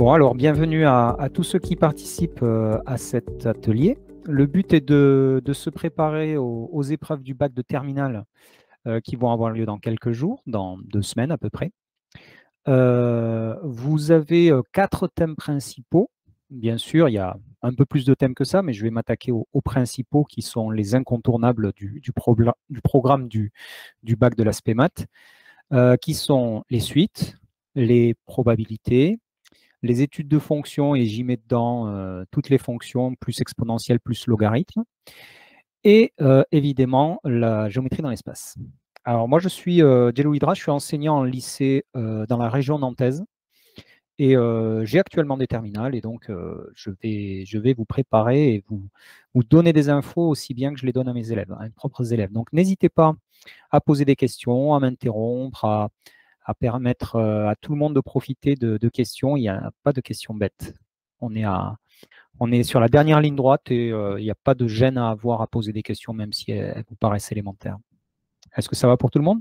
Bon, alors bienvenue à tous ceux qui participent à cet atelier. Le but est de se préparer aux épreuves du bac de terminale qui vont avoir lieu dans quelques jours, dans 2 semaines à peu près. Vous avez 4 thèmes principaux. Bien sûr, il y a un peu plus de thèmes que ça, mais je vais m'attaquer aux principaux qui sont les incontournables du programme du bac de l'aspect maths, qui sont les suites, les probabilités, les études de fonctions, et j'y mets dedans toutes les fonctions, plus exponentielles, plus logarithme, et évidemment la géométrie dans l'espace. Alors moi je suis Djelou Hydra, je suis enseignant en lycée dans la région nantaise, et j'ai actuellement des terminales, et donc je vais vous préparer et vous donner des infos aussi bien que je les donne à mes élèves, à mes propres élèves. Donc n'hésitez pas à poser des questions, à m'interrompre, à permettre à tout le monde de profiter de questions. Il n'y a pas de questions bêtes. On est sur la dernière ligne droite et il n'y a pas de gêne à avoir à poser des questions, même si elles vous paraissent élémentaires. Est-ce que ça va pour tout le monde?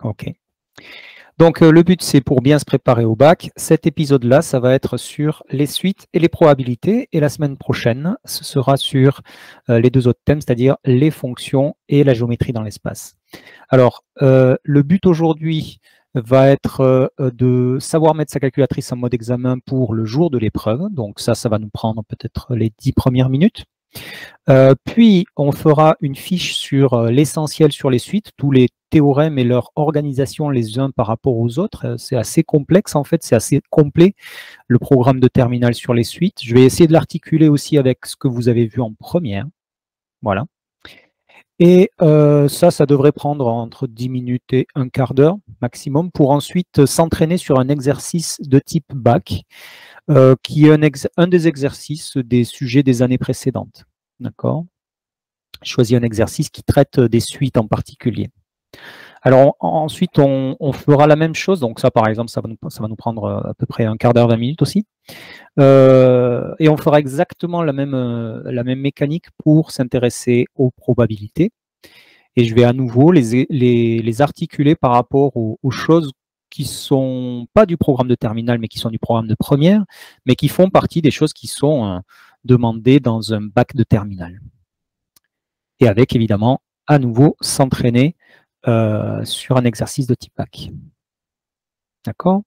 OK. Donc le but, c'est pour bien se préparer au bac. Cet épisode-là, ça va être sur les suites et les probabilités. Et la semaine prochaine, ce sera sur les 2 autres thèmes, c'est-à-dire les fonctions et la géométrie dans l'espace. Alors, le but aujourd'hui va être de savoir mettre sa calculatrice en mode examen pour le jour de l'épreuve. Donc ça va nous prendre peut-être les 10 premières minutes. Puis, on fera une fiche sur l'essentiel sur les suites, tous les théorèmes et leur organisation les uns par rapport aux autres. C'est assez complexe, en fait, c'est assez complet, le programme de terminale sur les suites. Je vais essayer de l'articuler aussi avec ce que vous avez vu en première. Voilà. Et ça devrait prendre entre 10 minutes et un quart d'heure maximum pour ensuite s'entraîner sur un exercice de type bac, qui est un des exercices des sujets des années précédentes. D'accord? Je choisis un exercice qui traite des suites en particulier. Alors ensuite, on fera la même chose. Donc ça, par exemple, ça va nous prendre à peu près un quart d'heure, 20 minutes aussi. Et on fera exactement la même mécanique pour s'intéresser aux probabilités. Et je vais à nouveau les articuler par rapport aux choses qui ne sont pas du programme de terminale, mais qui sont du programme de première, mais qui font partie des choses qui sont demandées dans un bac de terminale. Et avec, évidemment, à nouveau, s'entraîner sur un exercice de type bac. D'accord?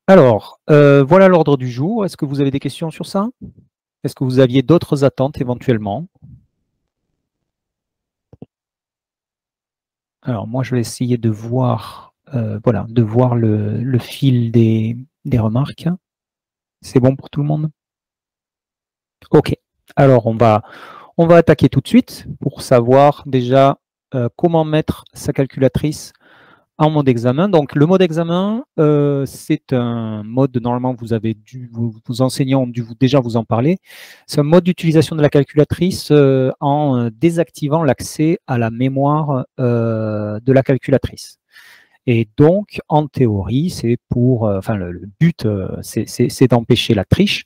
Alors, voilà l'ordre du jour. Est-ce que vous avez des questions sur ça? Est-ce que vous aviez d'autres attentes éventuellement? Alors, moi, je vais essayer de voir, voilà, de voir le fil des remarques. C'est bon pour tout le monde? OK. Alors, on va attaquer tout de suite pour savoir déjà comment mettre sa calculatrice en mode examen. Donc, le mode examen, c'est un mode, normalement, vos enseignants ont dû déjà vous en parler. C'est un mode d'utilisation de la calculatrice en désactivant l'accès à la mémoire de la calculatrice. Et donc, en théorie, c'est pour, enfin, le but, c'est d'empêcher la triche.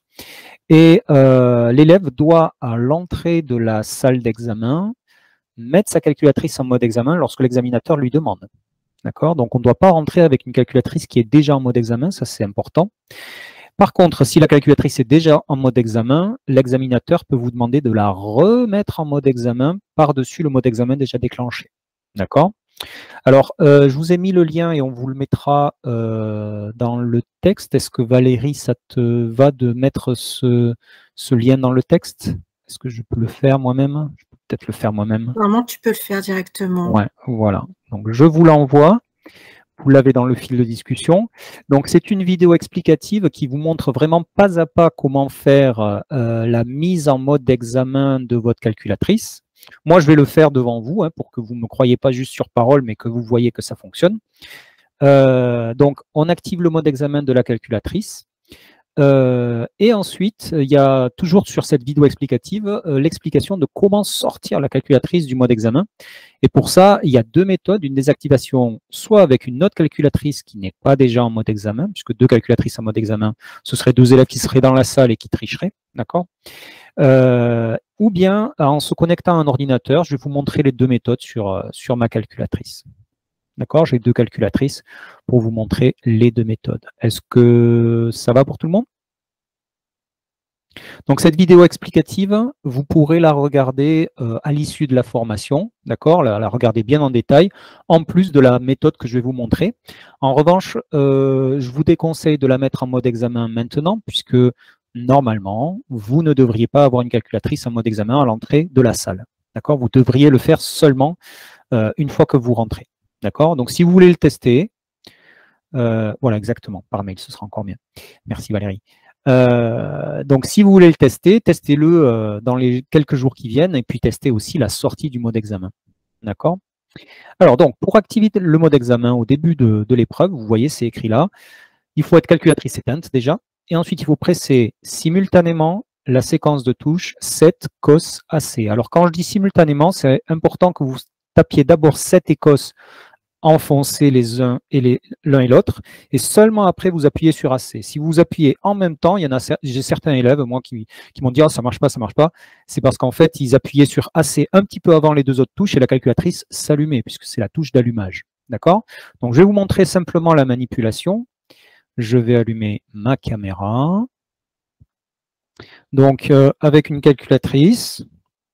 Et l'élève doit, à l'entrée de la salle d'examen, mettre sa calculatrice en mode examen lorsque l'examinateur lui demande. D'accord? Donc, on ne doit pas rentrer avec une calculatrice qui est déjà en mode examen, ça c'est important. Par contre, si la calculatrice est déjà en mode examen, l'examinateur peut vous demander de la remettre en mode examen par-dessus le mode examen déjà déclenché. D'accord? Alors, je vous ai mis le lien et on vous le mettra dans le texte. Est-ce que Valérie, ça te va de mettre ce lien dans le texte? Est-ce que je peux le faire moi-même? Je peux peut-être le faire moi-même. Normalement, tu peux le faire directement. Ouais, voilà. Donc, je vous l'envoie. Vous l'avez dans le fil de discussion. Donc, c'est une vidéo explicative qui vous montre vraiment pas à pas comment faire la mise en mode d'examen de votre calculatrice. Moi, je vais le faire devant vous pour que vous ne me croyez pas juste sur parole, mais que vous voyez que ça fonctionne. Donc, on active le mode examen de la calculatrice. Et ensuite, il y a toujours sur cette vidéo explicative l'explication de comment sortir la calculatrice du mode examen. Et pour ça, il y a 2 méthodes. Une désactivation, soit avec une autre calculatrice qui n'est pas déjà en mode examen, puisque 2 calculatrices en mode examen, ce seraient 2 élèves qui seraient dans la salle et qui tricheraient. D'accord? Ou bien en se connectant à un ordinateur. Je vais vous montrer les 2 méthodes sur ma calculatrice. D'accord, j'ai deux calculatrices pour vous montrer les deux méthodes. Est-ce que ça va pour tout le monde? Donc cette vidéo explicative, vous pourrez la regarder à l'issue de la formation, d'accord, la regarder bien en détail, en plus de la méthode que je vais vous montrer. En revanche, je vous déconseille de la mettre en mode examen maintenant, puisque normalement, vous ne devriez pas avoir une calculatrice en mode examen à l'entrée de la salle. D'accord, vous devriez le faire seulement une fois que vous rentrez. D'accord, donc si vous voulez le tester, voilà, exactement, par mail, ce sera encore mieux. Merci Valérie. Donc, si vous voulez le tester, testez-le dans les quelques jours qui viennent et puis testez aussi la sortie du mode examen. D'accord? Alors, donc, pour activer le mode examen au début de l'épreuve, vous voyez, c'est écrit là, il faut être calculatrice éteinte déjà, et ensuite, il faut presser simultanément la séquence de touches 7 cos AC. Alors, quand je dis simultanément, c'est important que vous tapiez d'abord 7 et cos enfoncer les uns et l'un et l'autre, et seulement après vous appuyez sur AC. Si vous appuyez en même temps, j'ai certains élèves, moi, qui m'ont dit « ça marche pas », c'est parce qu'en fait, ils appuyaient sur AC un petit peu avant les deux autres touches et la calculatrice s'allumait, puisque c'est la touche d'allumage. D'accord? Donc, je vais vous montrer simplement la manipulation. Je vais allumer ma caméra. Donc, avec une calculatrice,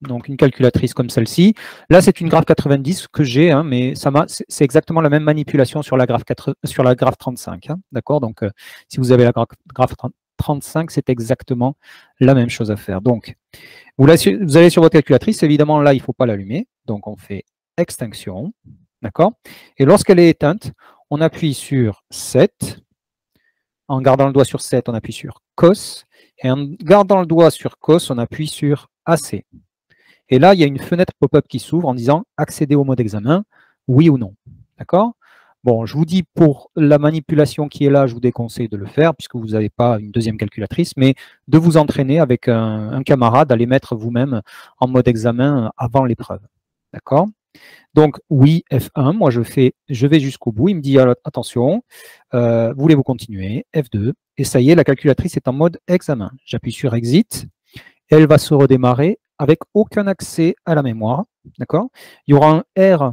donc une calculatrice comme celle-ci. Là, c'est une graphe 90 que j'ai, hein, mais c'est exactement la même manipulation sur la graphe 35. Hein, d'accord? Donc, si vous avez la graphe 35, c'est exactement la même chose à faire. Donc, vous allez sur votre calculatrice. Évidemment, là, il ne faut pas l'allumer. Donc, on fait extinction. D'accord? Et lorsqu'elle est éteinte, on appuie sur 7. En gardant le doigt sur 7, on appuie sur cos. Et en gardant le doigt sur cos, on appuie sur AC. Et là, il y a une fenêtre pop-up qui s'ouvre en disant « Accéder au mode examen, oui ou non ». D'accord? Bon, je vous dis pour la manipulation qui est là, je vous déconseille de le faire puisque vous n'avez pas une deuxième calculatrice, mais de vous entraîner avec un camarade à les mettre vous-même en mode examen avant l'épreuve. D'accord? Donc, oui, F1, moi je vais jusqu'au bout. Il me dit « Attention, voulez-vous continuer ?» F2, et ça y est, la calculatrice est en mode examen. J'appuie sur Exit, elle va se redémarrer avec aucun accès à la mémoire. D'accord? Il y aura un R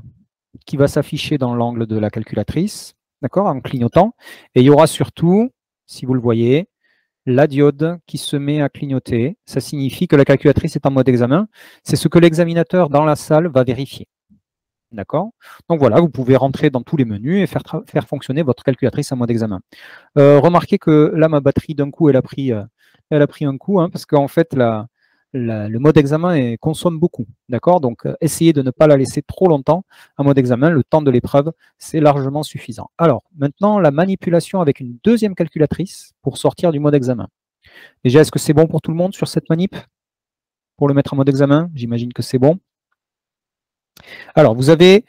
qui va s'afficher dans l'angle de la calculatrice, d'accord, en clignotant. Et il y aura surtout, si vous le voyez, la diode qui se met à clignoter. Ça signifie que la calculatrice est en mode examen. C'est ce que l'examinateur dans la salle va vérifier. D'accord? Donc voilà, vous pouvez rentrer dans tous les menus et faire fonctionner votre calculatrice en mode examen. Remarquez que là, ma batterie, d'un coup, elle a pris un coup, hein, parce qu'en fait, le mode examen consomme beaucoup. D'accord? Donc, essayez de ne pas la laisser trop longtemps en mode examen. Le temps de l'épreuve, c'est largement suffisant. Alors, maintenant, la manipulation avec une deuxième calculatrice pour sortir du mode examen. Déjà, est-ce que c'est bon pour tout le monde sur cette manip? Pour le mettre en mode examen? J'imagine que c'est bon. Alors, vous avez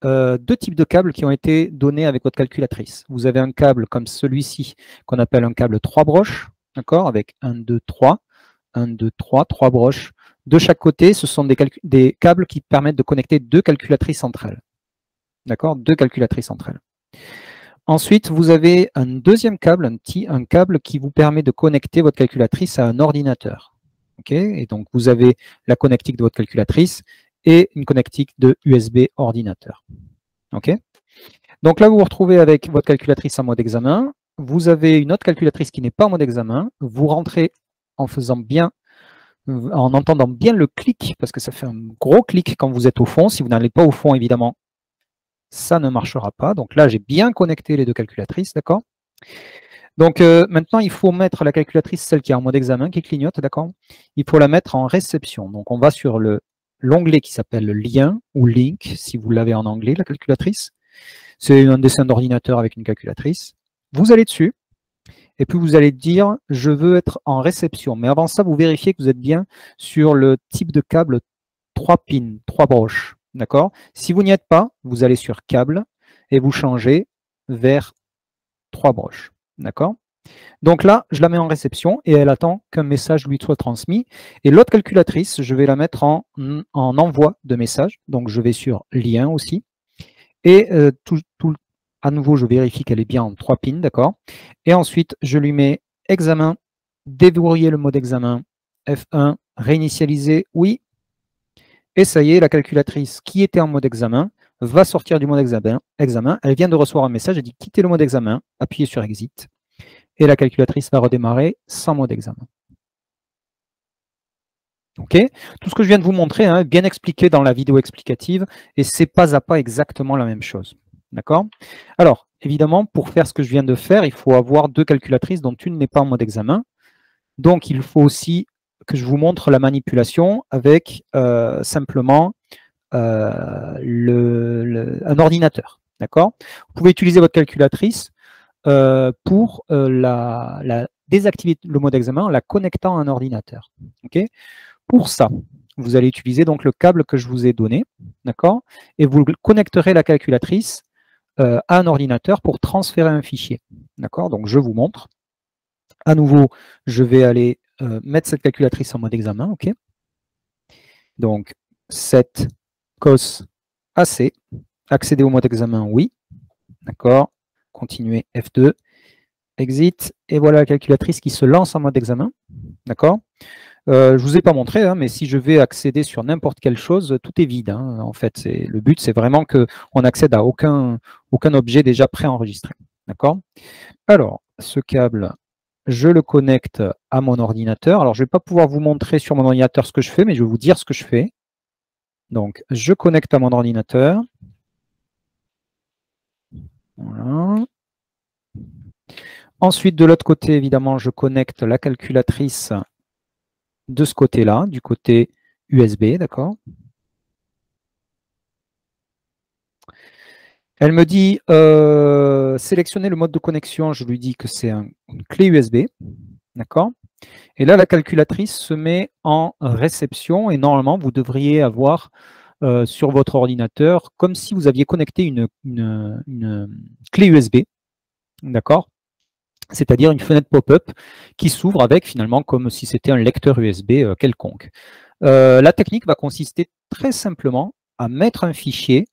deux types de câbles qui ont été donnés avec votre calculatrice. Vous avez un câble comme celui-ci, qu'on appelle un câble 3 broches, d'accord, avec 1, 2, 3, 1, 2, 3, 3 broches. De chaque côté, ce sont des câbles qui permettent de connecter deux calculatrices entre elles. D'accord, deux calculatrices entre elles. Ensuite, vous avez un deuxième câble, un câble qui vous permet de connecter votre calculatrice à un ordinateur. Okay, et donc, vous avez la connectique de votre calculatrice et une connectique de USB ordinateur. Okay, donc là, vous vous retrouvez avec votre calculatrice en mode examen. Vous avez une autre calculatrice qui n'est pas en mode examen. Vous rentrez en entendant bien le clic, parce que ça fait un gros clic quand vous êtes au fond. Si vous n'allez pas au fond, évidemment, ça ne marchera pas. Donc là, j'ai bien connecté les deux calculatrices, d'accord? Donc maintenant, il faut mettre la calculatrice, celle qui est en mode examen, qui clignote, d'accord? Il faut la mettre en réception. Donc on va sur l'onglet qui s'appelle Lien ou Link, si vous l'avez en anglais, la calculatrice. C'est un dessin d'ordinateur avec une calculatrice. Vous allez dessus, et puis vous allez dire « Je veux être en réception ». Mais avant ça, vous vérifiez que vous êtes bien sur le type de câble 3 pins, 3 broches. D'accord? Si vous n'y êtes pas, vous allez sur câble et vous changez vers 3 broches. D'accord? Donc là, je la mets en réception et elle attend qu'un message lui soit transmis. Et l'autre calculatrice, je vais la mettre en envoi de message. Donc je vais sur lien aussi. Et à nouveau, je vérifie qu'elle est bien en 3 pins, d'accord? Et ensuite, je lui mets examen, déverrouiller le mode examen, F1, réinitialiser, oui. Et ça y est, la calculatrice qui était en mode examen va sortir du mode examen. Elle vient de recevoir un message, elle dit quitter le mode examen, appuyez sur Exit, et la calculatrice va redémarrer sans mode examen. Ok, tout ce que je viens de vous montrer, hein, bien expliqué dans la vidéo explicative, et c'est pas à pas exactement la même chose. D'accord? Alors, évidemment, pour faire ce que je viens de faire, il faut avoir deux calculatrices dont une n'est pas en mode examen. Donc, il faut aussi que je vous montre la manipulation avec simplement un ordinateur. D'accord? Vous pouvez utiliser votre calculatrice pour désactiver le mode examen en la connectant à un ordinateur. Ok? Pour ça, vous allez utiliser donc le câble que je vous ai donné, d'accord? Et vous connecterez la calculatrice à un ordinateur pour transférer un fichier. D'accord? Donc je vous montre. À nouveau, je vais aller mettre cette calculatrice en mode examen. Ok? Donc, set cos AC. Accéder au mode examen, oui. D'accord? Continuer F2. Exit. Et voilà la calculatrice qui se lance en mode examen. D'accord? Je ne vous ai pas montré, hein, mais si je vais accéder sur n'importe quelle chose, tout est vide. Hein, en fait, le but, c'est vraiment qu'on accède à aucun objet déjà préenregistré. D'accord? Alors, ce câble, je le connecte à mon ordinateur. Alors, je ne vais pas pouvoir vous montrer sur mon ordinateur ce que je fais, mais je vais vous dire ce que je fais. Donc, je connecte à mon ordinateur. Voilà. Ensuite, de l'autre côté, évidemment, je connecte la calculatrice de ce côté-là, du côté USB, d'accord? Elle me dit sélectionner le mode de connexion. Je lui dis que c'est une clé USB, d'accord? Et là, la calculatrice se met en réception et normalement, vous devriez avoir sur votre ordinateur comme si vous aviez connecté une clé USB, d'accord? C'est-à-dire une fenêtre pop-up qui s'ouvre avec finalement comme si c'était un lecteur USB quelconque. La technique va consister très simplement à mettre un fichier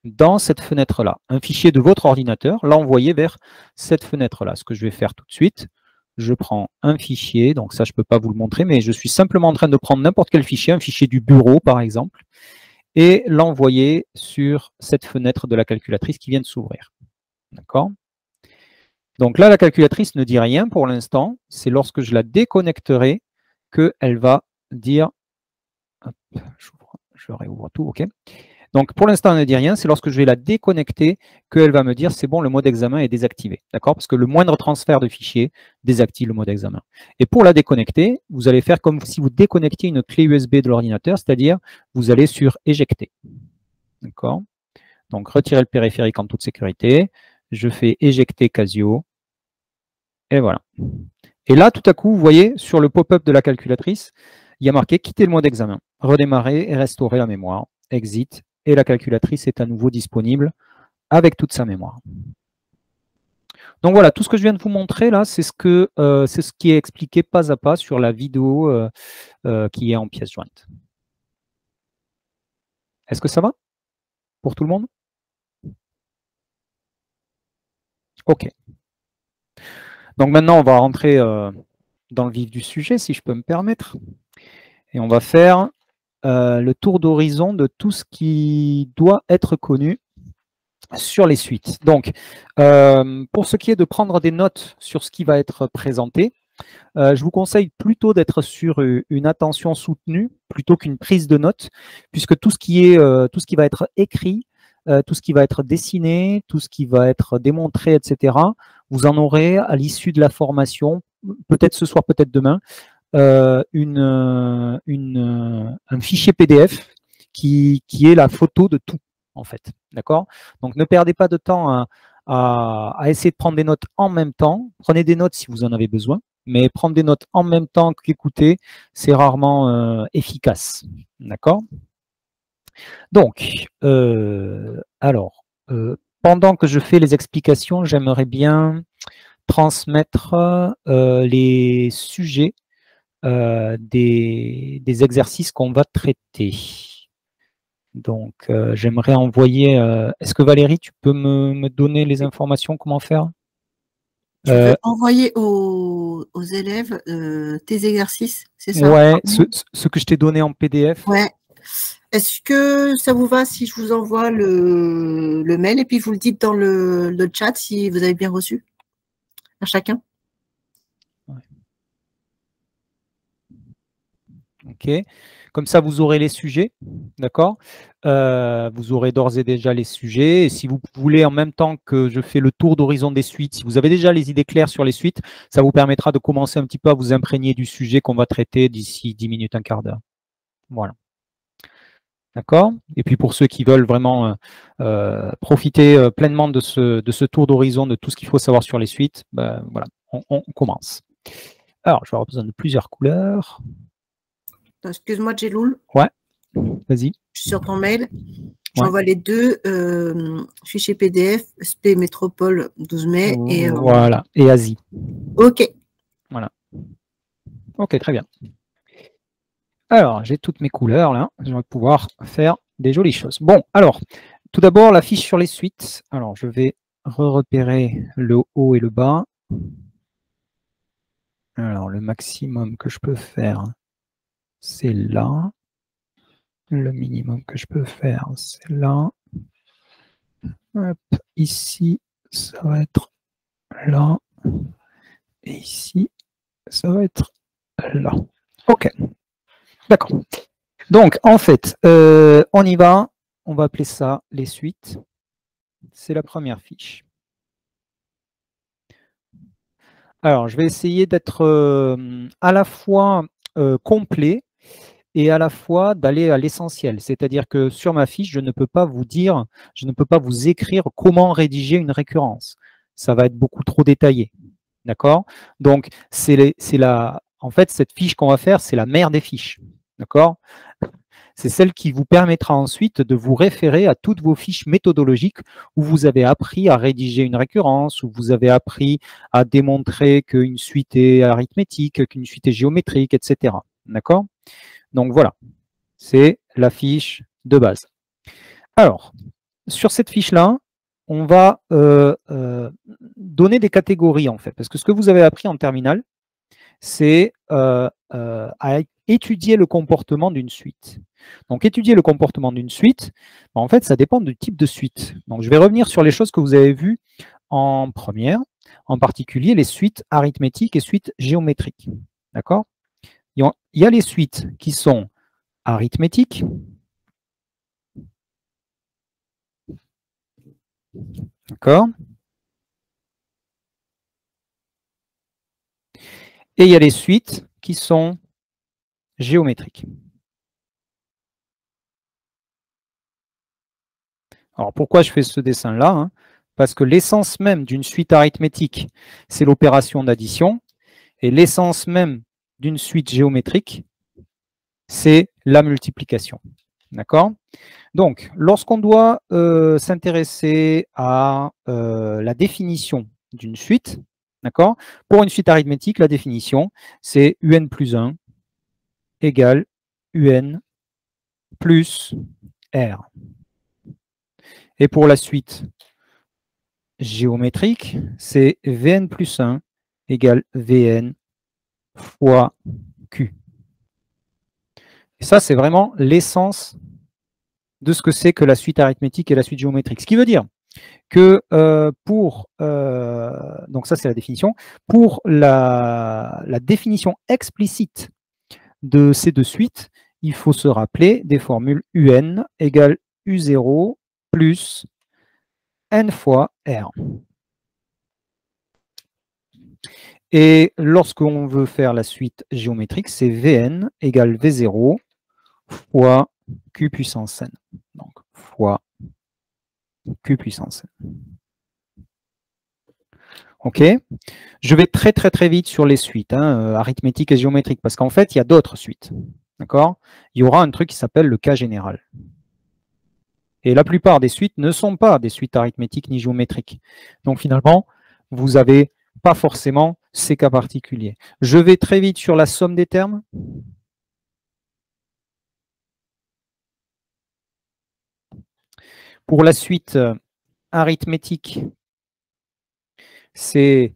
dans cette fenêtre-là, un fichier de votre ordinateur, l'envoyer vers cette fenêtre-là. Ce que je vais faire tout de suite, je prends un fichier, donc ça je ne peux pas vous le montrer, mais je suis simplement en train de prendre n'importe quel fichier, un fichier du bureau par exemple, et l'envoyer sur cette fenêtre de la calculatrice qui vient de s'ouvrir. D'accord? Donc là, la calculatrice ne dit rien pour l'instant. C'est lorsque je la déconnecterai qu'elle va dire... Hop, je réouvre tout, OK. Donc pour l'instant, elle ne dit rien. C'est lorsque je vais la déconnecter qu'elle va me dire c'est bon, le mode examen est désactivé. D'accord? Parce que le moindre transfert de fichier désactive le mode examen. Et pour la déconnecter, vous allez faire comme si vous déconnectiez une clé USB de l'ordinateur, c'est-à-dire vous allez sur éjecter. D'accord? Donc retirer le périphérique en toute sécurité. Je fais éjecter Casio. Et voilà. Et là, tout à coup, vous voyez, sur le pop-up de la calculatrice, il y a marqué « Quitter le mode examen, redémarrer et restaurer la mémoire, exit », et la calculatrice est à nouveau disponible avec toute sa mémoire. Donc voilà, tout ce que je viens de vous montrer là, c'est ce qui est expliqué pas à pas sur la vidéo qui est en pièce jointe. Est-ce que ça va pour tout le monde? OK. Donc maintenant, on va rentrer dans le vif du sujet, si je peux me permettre. Et on va faire le tour d'horizon de tout ce qui doit être connu sur les suites. Donc, pour ce qui est de prendre des notes sur ce qui va être présenté, je vous conseille plutôt d'être sur une attention soutenue plutôt qu'une prise de notes, puisque tout ce qui va être écrit, tout ce qui va être dessiné, tout ce qui va être démontré, etc., vous en aurez à l'issue de la formation, peut-être ce soir, peut-être demain, un fichier PDF qui est la photo de tout, en fait. D'accord? Donc, ne perdez pas de temps à essayer de prendre des notes en même temps. Prenez des notes si vous en avez besoin, mais prendre des notes en même temps qu'écouter, c'est rarement efficace. D'accord? Donc, pendant que je fais les explications, j'aimerais bien transmettre les sujets des exercices qu'on va traiter. Donc, j'aimerais envoyer... Est-ce que Valérie, tu peux me donner les informations, comment faire? Tu veux envoyer aux élèves tes exercices, c'est ça? Ouais, ce que je t'ai donné en PDF. Ouais. Est-ce que ça vous va si je vous envoie le mail et puis vous le dites dans le chat si vous avez bien reçu à chacun? Ouais. Ok. Comme ça, vous aurez les sujets, d'accord? Vous aurez d'ores et déjà les sujets. Et si vous voulez, en même temps que je fais le tour d'horizon des suites, si vous avez déjà les idées claires sur les suites, ça vous permettra de commencer un petit peu à vous imprégner du sujet qu'on va traiter d'ici 10 minutes, un quart d'heure. Voilà. D'accord? Et puis pour ceux qui veulent vraiment profiter pleinement de ce tour d'horizon, de tout ce qu'il faut savoir sur les suites, ben, voilà, on commence. Alors, je vais avoir besoin de plusieurs couleurs. Excuse-moi, Djeloul. Ouais, vas-y. Je suis sur ton mail. J'envoie les deux fichiers PDF, SP Métropole 12 mai et voilà, et Asie. OK. Voilà. OK, très bien. Alors, j'ai toutes mes couleurs là. Je vais pouvoir faire des jolies choses. Bon, alors, tout d'abord, la fiche sur les suites. Alors, je vais repérer le haut et le bas. Alors, le maximum que je peux faire, c'est là. Le minimum que je peux faire, c'est là. Hop, ici, ça va être là. Et ici, ça va être là. OK. D'accord. Donc, en fait, on y va. On va appeler ça les suites. C'est la première fiche. Alors, je vais essayer d'être à la fois complet et à la fois d'aller à l'essentiel. C'est-à-dire que sur ma fiche, je ne peux pas vous dire, je ne peux pas vous écrire comment rédiger une récurrence. Ça va être beaucoup trop détaillé. D'accord? Donc, en fait, cette fiche qu'on va faire, c'est la mère des fiches. D'accord? C'est celle qui vous permettra ensuite de vous référer à toutes vos fiches méthodologiques où vous avez appris à rédiger une récurrence, où vous avez appris à démontrer qu'une suite est arithmétique, qu'une suite est géométrique, etc. D'accord? Donc voilà, c'est la fiche de base. Alors, sur cette fiche-là, on va donner des catégories en fait, parce que ce que vous avez appris en terminale, c'est à étudier le comportement d'une suite. Donc, étudier le comportement d'une suite, en fait, ça dépend du type de suite. Donc, je vais revenir sur les choses que vous avez vues en première, en particulier les suites arithmétiques et suites géométriques. D'accord? Il y a les suites qui sont arithmétiques. D'accord? Et il y a les suites qui sont géométriques. Alors, pourquoi je fais ce dessin-là, hein? Parce que l'essence même d'une suite arithmétique, c'est l'opération d'addition. Et l'essence même d'une suite géométrique, c'est la multiplication. D'accord? Donc, lorsqu'on doit s'intéresser à la définition d'une suite, d'accord? Pour une suite arithmétique, la définition, c'est un plus 1 égale un plus r. Et pour la suite géométrique, c'est Vn plus 1 égale Vn fois Q. Et ça, c'est vraiment l'essence de ce que c'est que la suite arithmétique et la suite géométrique. Ce qui veut dire que donc ça c'est la définition, pour la définition explicite de ces deux suites, il faut se rappeler des formules un égale u0 plus n fois r. Et lorsqu'on veut faire la suite géométrique, c'est Vn égale V0 fois Q puissance n. Donc, fois Q puissance n. OK? Je vais très très très vite sur les suites, hein, arithmétiques et géométriques, parce qu'en fait, il y a d'autres suites. D'accord? Il y aura un truc qui s'appelle le cas général. Et la plupart des suites ne sont pas des suites arithmétiques ni géométriques. Donc finalement, vous n'avez pas forcément ces cas particuliers. Je vais très vite sur la somme des termes. Pour la suite arithmétique, c'est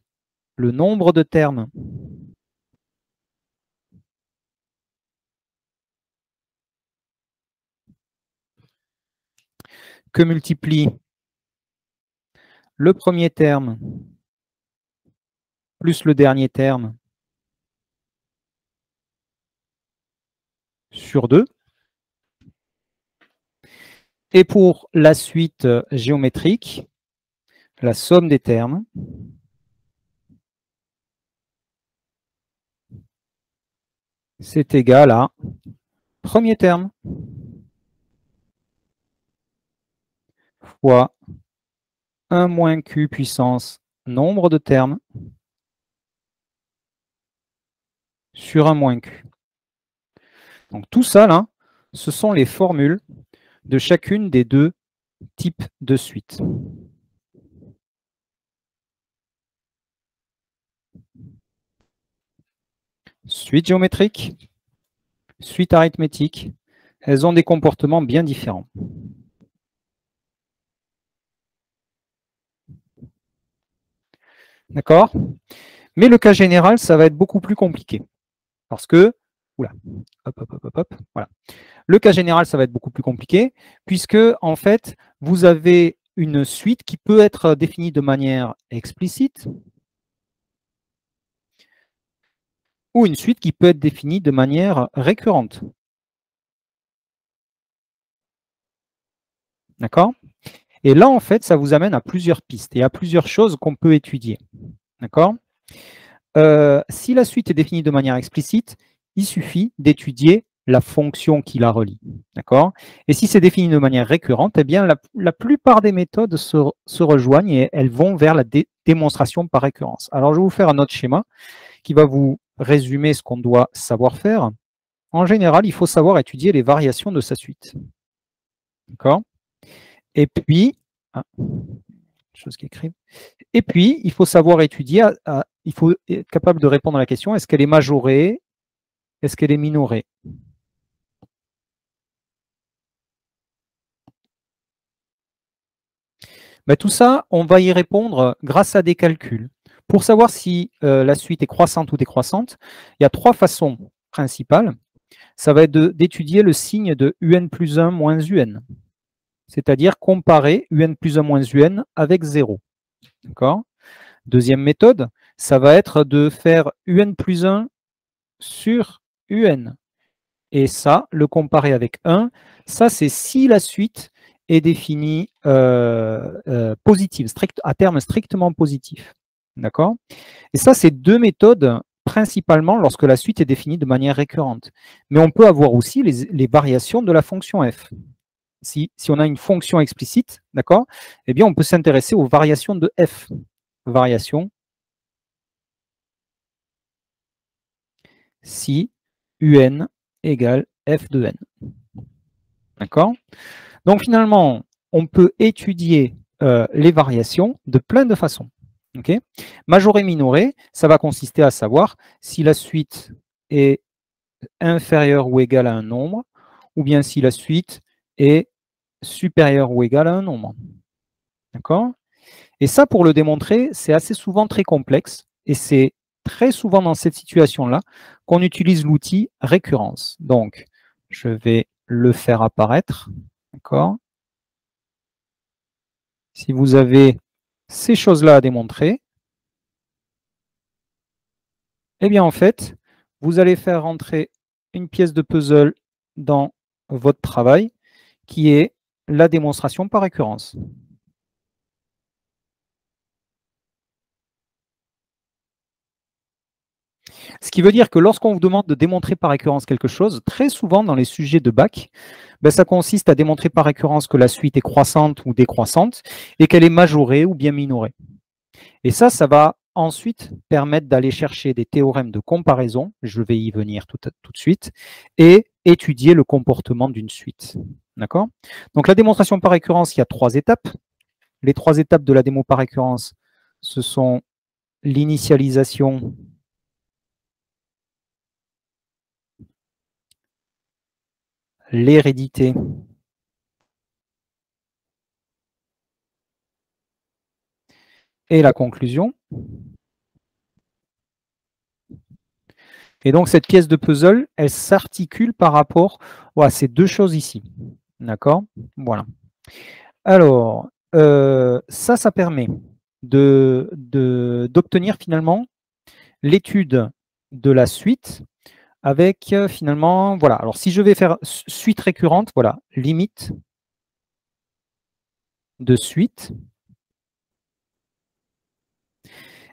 le nombre de termes que multiplie le premier terme plus le dernier terme sur 2. Et pour la suite géométrique, la somme des termes c'est égal à premier terme fois 1 moins q puissance nombre de termes sur 1 moins q. Donc tout ça, là, ce sont les formules de chacune des deux types de suites. Suite géométrique, suite arithmétique, elles ont des comportements bien différents. D'accord? Mais le cas général, ça va être beaucoup plus compliqué. Parce que, oula, voilà. Le cas général, ça va être beaucoup plus compliqué, puisque, en fait, vous avez une suite qui peut être définie de manière explicite, ou une suite qui peut être définie de manière récurrente. D'accord? Et là, en fait, ça vous amène à plusieurs pistes et à plusieurs choses qu'on peut étudier. D'accord? Si la suite est définie de manière explicite, il suffit d'étudier la fonction qui la relie. D'accord? Et si c'est défini de manière récurrente, eh bien, la plupart des méthodes se rejoignent et elles vont vers la démonstration par récurrence. Alors, je vais vous faire un autre schéma qui va vous résumer ce qu'on doit savoir faire. En général, il faut savoir étudier les variations de sa suite. D'accord? Et puis, chose qui écrive. Et puis, il faut savoir étudier, il faut être capable de répondre à la question, est-ce qu'elle est majorée? Est-ce qu'elle est minorée? Ben, tout ça, on va y répondre grâce à des calculs. Pour savoir si la suite est croissante ou décroissante, il y a trois façons principales. Ça va être d'étudier le signe de UN plus 1 moins UN, c'est-à-dire comparer UN plus 1 moins UN avec 0. D'accord? Deuxième méthode, ça va être de faire UN plus 1 sur UN. Et ça, le comparer avec 1, ça c'est si la suite est définie positive, à terme strictement positif. D'accord? Et ça, c'est deux méthodes principalement lorsque la suite est définie de manière récurrente. Mais on peut avoir aussi les variations de la fonction f. Si on a une fonction explicite, d'accord, eh bien on peut s'intéresser aux variations de f. Variation si un égale f de n. D'accord? Donc finalement, on peut étudier les variations de plein de façons. Okay? Majoré, minoré, ça va consister à savoir si la suite est inférieure ou égale à un nombre, ou bien si la suite est supérieure ou égale à un nombre. D'accord? Et ça, pour le démontrer, c'est assez souvent très complexe, et c'est très souvent dans cette situation-là qu'on utilise l'outil récurrence. Donc, je vais le faire apparaître. D'accord? Si vous avez ces choses-là à démontrer, eh bien en fait, vous allez faire rentrer une pièce de puzzle dans votre travail qui est la démonstration par récurrence. Ce qui veut dire que lorsqu'on vous demande de démontrer par récurrence quelque chose, très souvent dans les sujets de bac, ça consiste à démontrer par récurrence que la suite est croissante ou décroissante et qu'elle est majorée ou bien minorée. Et ça va ensuite permettre d'aller chercher des théorèmes de comparaison, je vais y venir tout de suite, et étudier le comportement d'une suite. D'accord? Donc la démonstration par récurrence, il y a 3 étapes. Les 3 étapes de la démo par récurrence, ce sont l'initialisation, l'hérédité et la conclusion. Et donc, cette pièce de puzzle, elle s'articule par rapport à ces deux choses ici. D'accord? Voilà. Alors, ça permet d'obtenir finalement l'étude de la suite avec finalement, voilà. Alors, si je vais faire suite récurrente, voilà, limite de suite.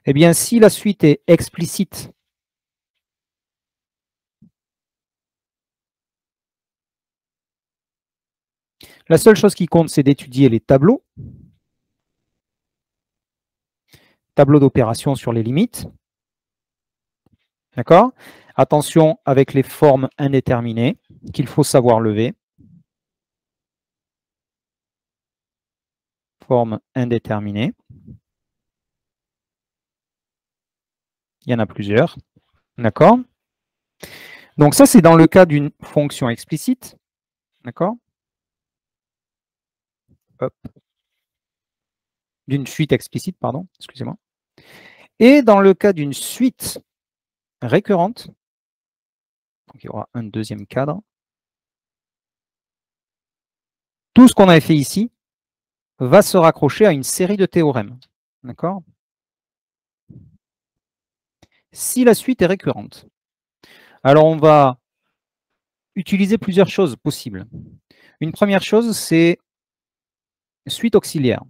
Eh bien, si la suite est explicite, la seule chose qui compte, c'est d'étudier les tableaux d'opération sur les limites. D'accord? Attention avec les formes indéterminées qu'il faut savoir lever. Forme indéterminée. Il y en a plusieurs. D'accord? Donc ça, c'est dans le cas d'une fonction explicite. D'accord? D'une suite explicite, pardon, excusez-moi. Et dans le cas d'une suite récurrente, donc il y aura un deuxième cadre, tout ce qu'on avait fait ici va se raccrocher à une série de théorèmes. D'accord? Si la suite est récurrente. Alors, on va utiliser plusieurs choses possibles. Une première chose, c'est suite auxiliaire.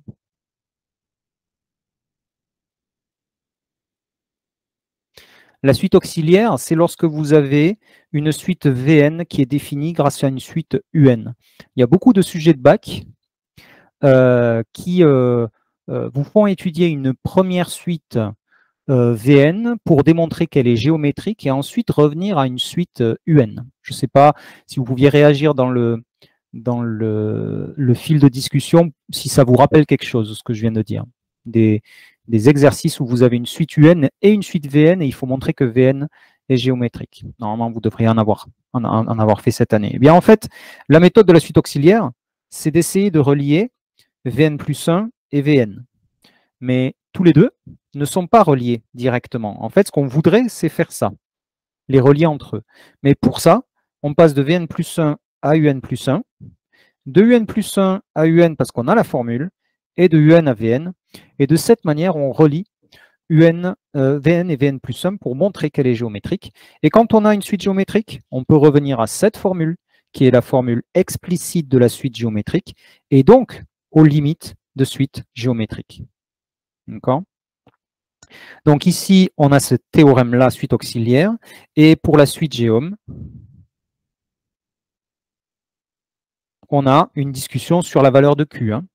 La suite auxiliaire, c'est lorsque vous avez une suite VN qui est définie grâce à une suite UN. Il y a beaucoup de sujets de bac qui vous font étudier une première suite VN pour démontrer qu'elle est géométrique et ensuite revenir à une suite UN. Je ne sais pas si vous pouviez réagir dans le fil de discussion, si ça vous rappelle quelque chose, ce que je viens de dire. Des exercices où vous avez une suite UN et une suite VN et il faut montrer que VN est géométrique. Normalement, vous devriez en avoir fait cette année. Eh bien, en fait, la méthode de la suite auxiliaire, c'est d'essayer de relier VN plus 1 et VN. Mais tous les deux ne sont pas reliés directement. En fait, ce qu'on voudrait, c'est faire ça, les relier entre eux. Mais pour ça, on passe de VN plus 1 à UN plus 1, de UN plus 1 à UN parce qu'on a la formule, et de UN à VN. Et de cette manière, on relie VN et VN plus 1 pour montrer qu'elle est géométrique. Et quand on a une suite géométrique, on peut revenir à cette formule, qui est la formule explicite de la suite géométrique, et donc aux limites de suite géométrique. D'accord ? Donc ici, on a ce théorème-là, suite auxiliaire, et pour la suite géome, on a une discussion sur la valeur de Q. Hein.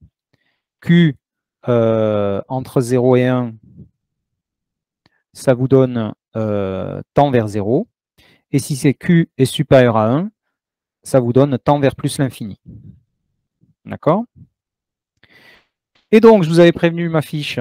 Q entre 0 et 1, ça vous donne tend vers 0. Et si c'est Q est supérieur à 1, ça vous donne tend vers plus l'infini. D'accord? Et donc, je vous avais prévenu, ma fiche,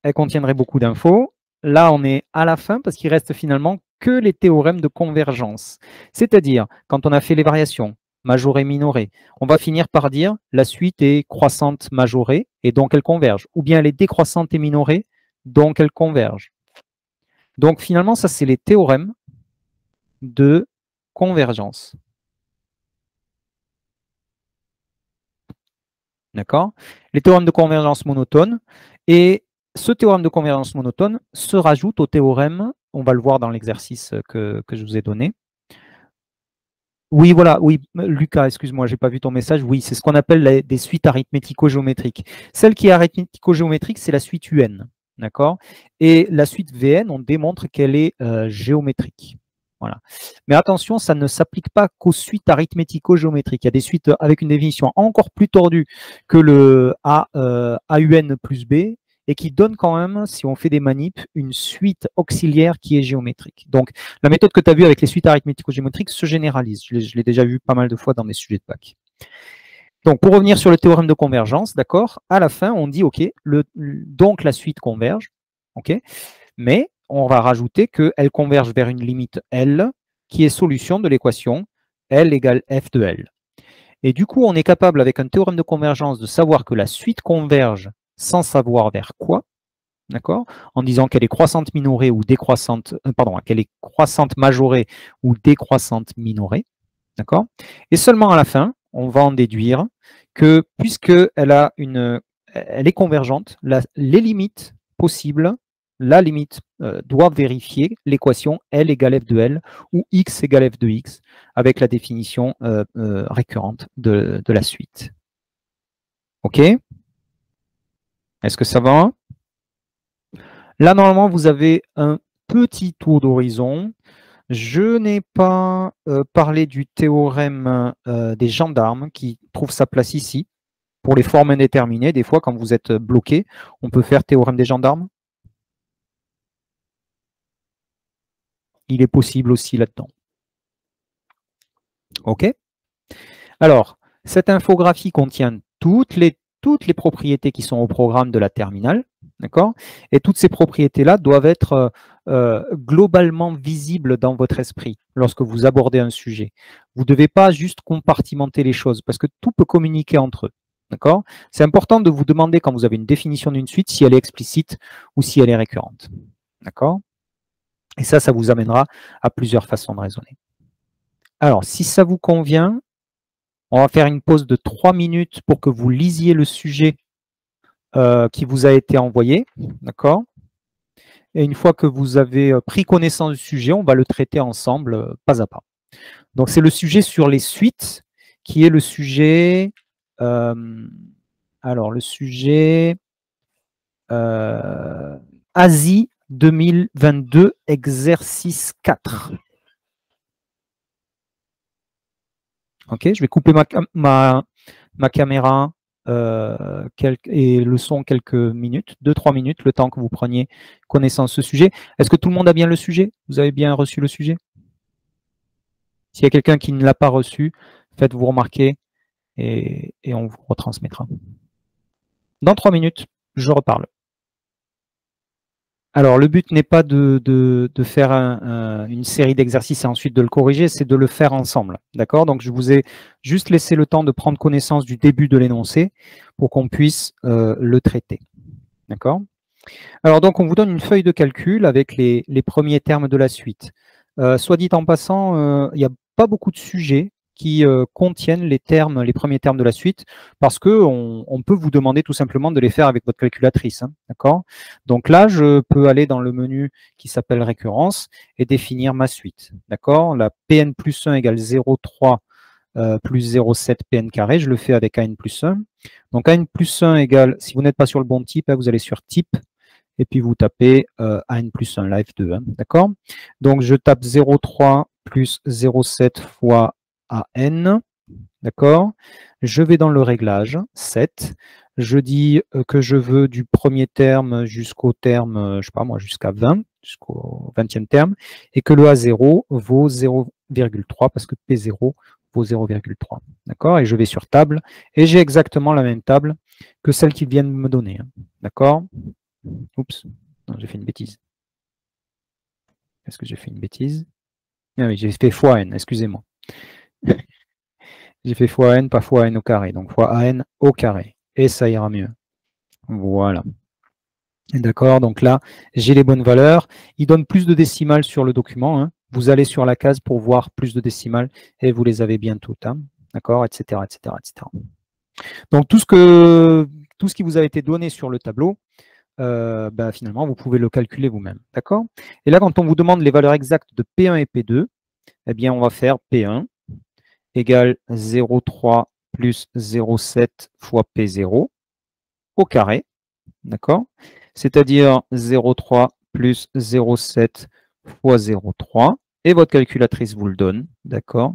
elle contiendrait beaucoup d'infos. Là, on est à la fin parce qu'il reste finalement que les théorèmes de convergence. C'est-à-dire, quand on a fait les variations, majorée, minorée, on va finir par dire la suite est croissante, majorée, et donc elle converge. Ou bien elle est décroissante et minorée, donc elle converge. Donc finalement, ça, c'est les théorèmes de convergence. D'accord? Les théorèmes de convergence monotone. Et ce théorème de convergence monotone se rajoute au théorème, on va le voir dans l'exercice que je vous ai donné. Oui, voilà, oui, Lucas, excuse-moi, je n'ai pas vu ton message. Oui, c'est ce qu'on appelle des suites arithmético-géométriques. Celle qui est arithmético-géométrique, c'est la suite UN. D'accord? Et la suite VN, on démontre qu'elle est géométrique. Voilà. Mais attention, ça ne s'applique pas qu'aux suites arithmético-géométriques. Il y a des suites avec une définition encore plus tordue que le AUN plus B et qui donne quand même, si on fait des manips, une suite auxiliaire qui est géométrique. Donc, la méthode que tu as vue avec les suites arithmético-géométriques se généralise. Je l'ai déjà vu pas mal de fois dans mes sujets de bac. Donc, pour revenir sur le théorème de convergence, d'accord, à la fin, on dit, OK, donc la suite converge, OK, mais on va rajouter qu'elle converge vers une limite L qui est solution de l'équation L égale F de L. Et du coup, on est capable, avec un théorème de convergence, de savoir que la suite converge sans savoir vers quoi, d'accord, en disant qu'elle est croissante minorée ou décroissante, qu'elle est croissante majorée ou décroissante minorée, d'accord. Et seulement à la fin, on va en déduire que puisqu'elle elle est convergente, les limites possibles, la limite doit vérifier l'équation L égale f de L ou x égale f de x avec la définition récurrente de la suite. OK? Est-ce que ça va? Là, normalement, vous avez un petit tour d'horizon. Je n'ai pas parlé du théorème des gendarmes qui trouve sa place ici. Pour les formes indéterminées, des fois, quand vous êtes bloqué, on peut faire théorème des gendarmes. Il est possible aussi là-dedans. OK? Alors, cette infographie contient toutes les propriétés qui sont au programme de la terminale. D'accord? Et toutes ces propriétés-là doivent être globalement visibles dans votre esprit lorsque vous abordez un sujet. Vous ne devez pas juste compartimenter les choses parce que tout peut communiquer entre eux. D'accord? C'est important de vous demander quand vous avez une définition d'une suite si elle est explicite ou si elle est récurrente. D'accord? Et ça vous amènera à plusieurs façons de raisonner. Alors, si ça vous convient, on va faire une pause de 3 minutes pour que vous lisiez le sujet qui vous a été envoyé. D'accord? Et une fois que vous avez pris connaissance du sujet, on va le traiter ensemble, pas à pas. Donc, c'est le sujet sur les suites qui est le sujet... alors, le sujet Asie 2022, exercice 4. Ok, je vais couper ma caméra et le son quelques minutes, 2-3 minutes, le temps que vous preniez connaissance de ce sujet. Est-ce que tout le monde a bien le sujet? Vous avez bien reçu le sujet? S'il y a quelqu'un qui ne l'a pas reçu, faites-vous remarquer et on vous retransmettra. Dans 3 minutes, je reparle. Alors, le but n'est pas de faire une série d'exercices et ensuite de le corriger, c'est de le faire ensemble. D'accord? Donc, je vous ai juste laissé le temps de prendre connaissance du début de l'énoncé pour qu'on puisse le traiter. D'accord? Alors, donc, on vous donne une feuille de calcul avec les premiers termes de la suite. Soit dit en passant, il n'y a pas beaucoup de sujets qui contiennent les premiers termes de la suite, parce qu'on peut vous demander tout simplement de les faire avec votre calculatrice. Hein, d'accord? Donc là, je peux aller dans le menu qui s'appelle récurrence et définir ma suite. D'accord? La Pn plus 1 égale 0,3 plus 0,7 Pn carré, je le fais avec An plus 1. Donc An plus 1 égale, si vous n'êtes pas sur le bon type, vous allez sur type, et puis vous tapez An plus 1, la F2. Hein, d'accord? Donc je tape 0,3 plus 0,7 fois AN, d'accord? Je vais dans le réglage, 7. Je dis que je veux du premier terme jusqu'au terme, je sais pas moi, jusqu'à 20, jusqu'au 20e terme, et que le A0 vaut 0,3 parce que P0 vaut 0,3. D'accord? Et je vais sur table, et j'ai exactement la même table que celle qu'ils viennent de me donner. Hein, d'accord? Oups, j'ai fait une bêtise. Est-ce que j'ai fait une bêtise? Ah oui, j'ai fait fois n, excusez-moi. J'ai fait fois n, pas fois n au carré. Donc fois an au carré. Et ça ira mieux. Voilà. D'accord, donc là, j'ai les bonnes valeurs. Il donne plus de décimales sur le document. Hein. Vous allez sur la case pour voir plus de décimales et vous les avez bien toutes. Hein. D'accord, etc., etc., etc. Donc tout ce qui vous a été donné sur le tableau, finalement, vous pouvez le calculer vous-même. D'accord? Et là, quand on vous demande les valeurs exactes de P1 et P2, eh bien, on va faire P1 égale 0,3 plus 0,7 fois P0 au carré. D'accord? C'est-à-dire 0,3 plus 0,7 fois 0,3. Et votre calculatrice vous le donne. D'accord?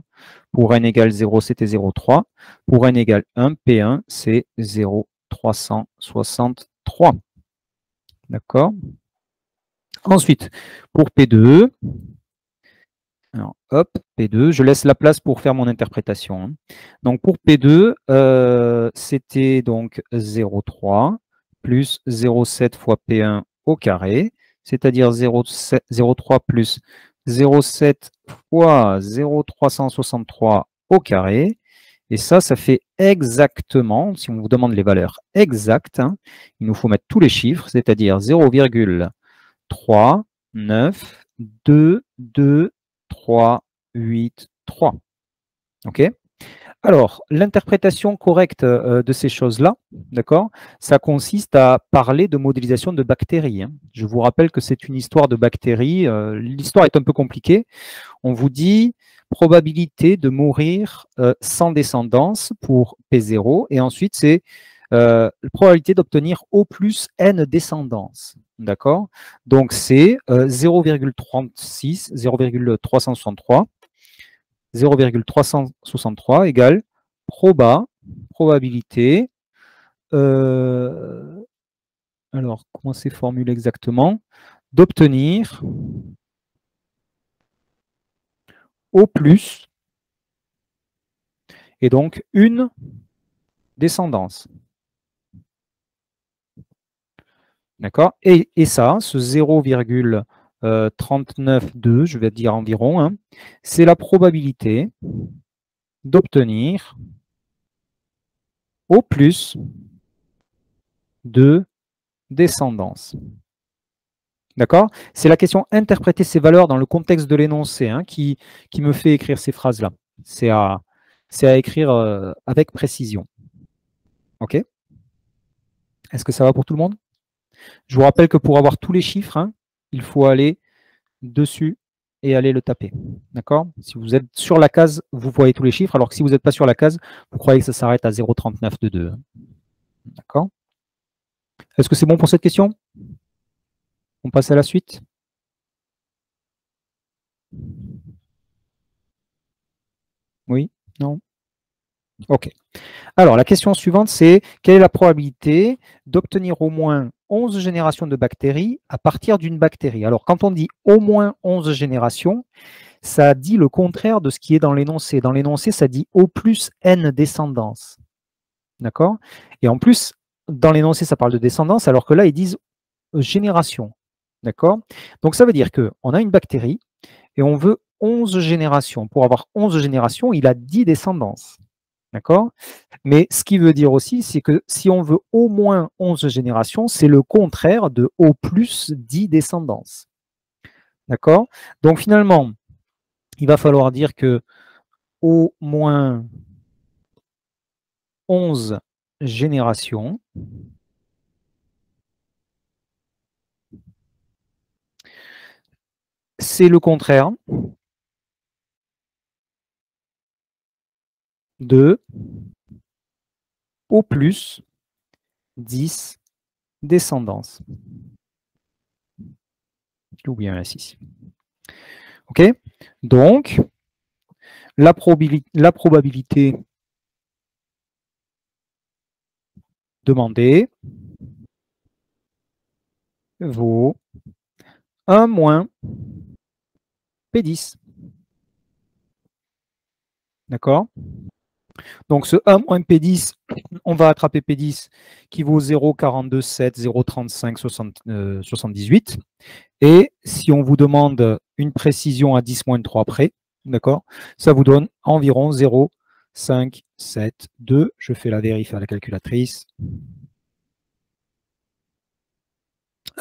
Pour n égale 0, c'était 0,3. Pour n égale 1, P1, c'est 0,363. D'accord? Ensuite, pour P2, alors, hop, P2, je laisse la place pour faire mon interprétation. Hein. Donc pour P2, c'était donc 0,3 plus 0,7 fois P1 au carré, c'est-à-dire 0,3 plus 0,7 fois 0,363 au carré. Et ça fait exactement, si on vous demande les valeurs exactes, hein, il nous faut mettre tous les chiffres, c'est-à-dire 0,3, 9, 2, 2, 3, 8, 3. OK? Alors, l'interprétation correcte de ces choses-là, d'accord, ça consiste à parler de modélisation de bactéries, hein. Je vous rappelle que c'est une histoire de bactéries. L'histoire est un peu compliquée. On vous dit probabilité de mourir sans descendance pour P0, et ensuite c'est probabilité d'obtenir au plus n descendance. D'accord? Donc c'est 0,36, 0,363, 0,363 égale probabilité. Alors, comment c'est formulé exactement? D'obtenir au plus, et donc une descendance. D'accord? Et ça, ce 0,392, je vais dire environ, hein, c'est la probabilité d'obtenir au plus de descendance. D'accord? C'est la question interpréter ces valeurs dans le contexte de l'énoncé, hein, qui me fait écrire ces phrases-là. C'est à écrire avec précision. OK? Est-ce que ça va pour tout le monde? Je vous rappelle que pour avoir tous les chiffres, hein, il faut aller dessus et aller le taper. D'accord? Si vous êtes sur la case, vous voyez tous les chiffres, alors que si vous n'êtes pas sur la case, vous croyez que ça s'arrête à 0,3922. D'accord? Est-ce que c'est bon pour cette question? On passe à la suite? Oui? Non? OK. Alors, la question suivante, c'est quelle est la probabilité d'obtenir au moins 11 générations de bactéries à partir d'une bactérie? Alors, quand on dit au moins 11 générations, ça dit le contraire de ce qui est dans l'énoncé. Dans l'énoncé, ça dit au plus n descendance. D'accord? Et en plus, dans l'énoncé, ça parle de descendance, alors que là, ils disent génération. D'accord? Donc, ça veut dire qu'on a une bactérie et on veut 11 générations. Pour avoir 11 générations, il a 10 descendances. D'accord? Mais ce qui veut dire aussi, c'est que si on veut au moins 11 générations, c'est le contraire de au plus 10 descendances. D'accord? Donc, finalement, il va falloir dire que au moins 11 générations, c'est le contraire de au plus 10 descendances. J'ai oublié un S ici. OK? Donc, la probabilité demandée vaut 1 moins P10. D'accord? Donc, ce 1 moins P10, on va attraper P10 qui vaut 0,427, 0,35, 78. Et si on vous demande une précision à 10 moins 3 près, d'accord, ça vous donne environ 0,572. Je fais la vérif à la calculatrice.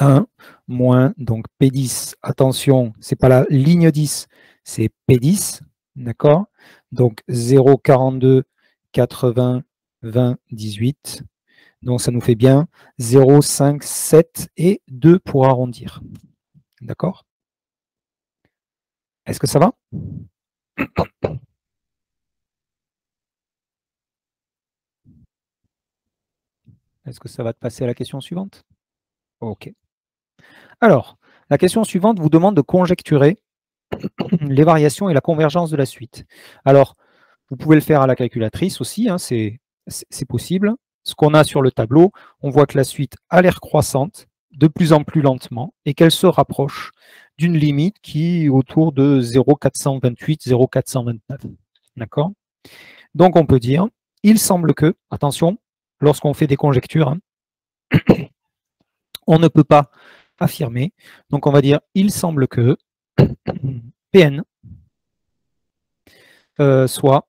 1 moins, donc P10, attention, ce n'est pas la ligne 10, c'est P10, d'accord? Donc 0,42, 80, 20, 18. Donc ça nous fait bien 0, 5, 7 et 2 pour arrondir. D'accord? Est-ce que ça va? Est-ce que ça va te passer à la question suivante? OK. Alors, la question suivante vous demande de conjecturer les variations et la convergence de la suite. Alors, vous pouvez le faire à la calculatrice aussi, hein, c'est possible. Ce qu'on a sur le tableau, on voit que la suite a l'air croissante, de plus en plus lentement, et qu'elle se rapproche d'une limite qui est autour de 0,428, 0,429. D'accord? Donc on peut dire, il semble que, attention, lorsqu'on fait des conjectures, hein, on ne peut pas affirmer. Donc on va dire, il semble que Pn soit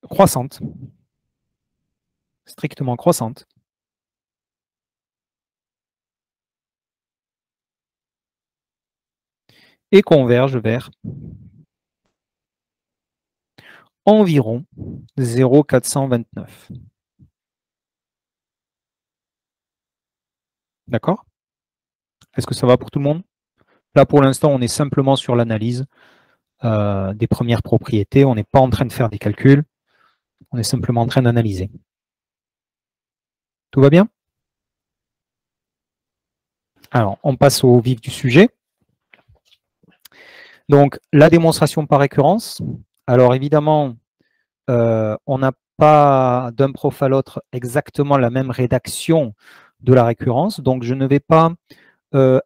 croissante, strictement croissante, et converge vers environ 0,429. D'accord? Est-ce que ça va pour tout le monde? Là, pour l'instant, on est simplement sur l'analyse des premières propriétés. On n'est pas en train de faire des calculs. On est simplement en train d'analyser. Tout va bien? Alors, on passe au vif du sujet. Donc, la démonstration par récurrence. Alors, évidemment, on n'a pas d'un prof à l'autre exactement la même rédaction de la récurrence. Donc, je ne vais pas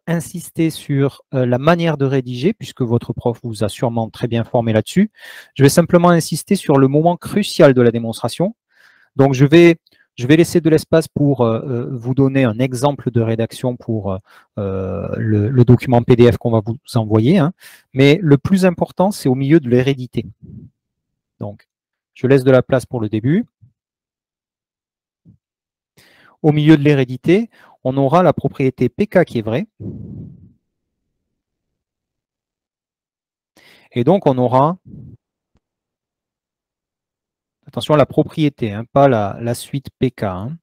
insister sur la manière de rédiger, puisque votre prof vous a sûrement très bien formé là-dessus. Je vais simplement insister sur le moment crucial de la démonstration. Donc, je vais laisser de l'espace pour vous donner un exemple de rédaction pour le document PDF qu'on va vous envoyer. Hein. Mais le plus important, c'est au milieu de l'hérédité. Donc, je laisse de la place pour le début. Au milieu de l'hérédité, on aura la propriété PK qui est vraie. Et donc, on aura, attention à la propriété, hein, pas la suite PK. Hein.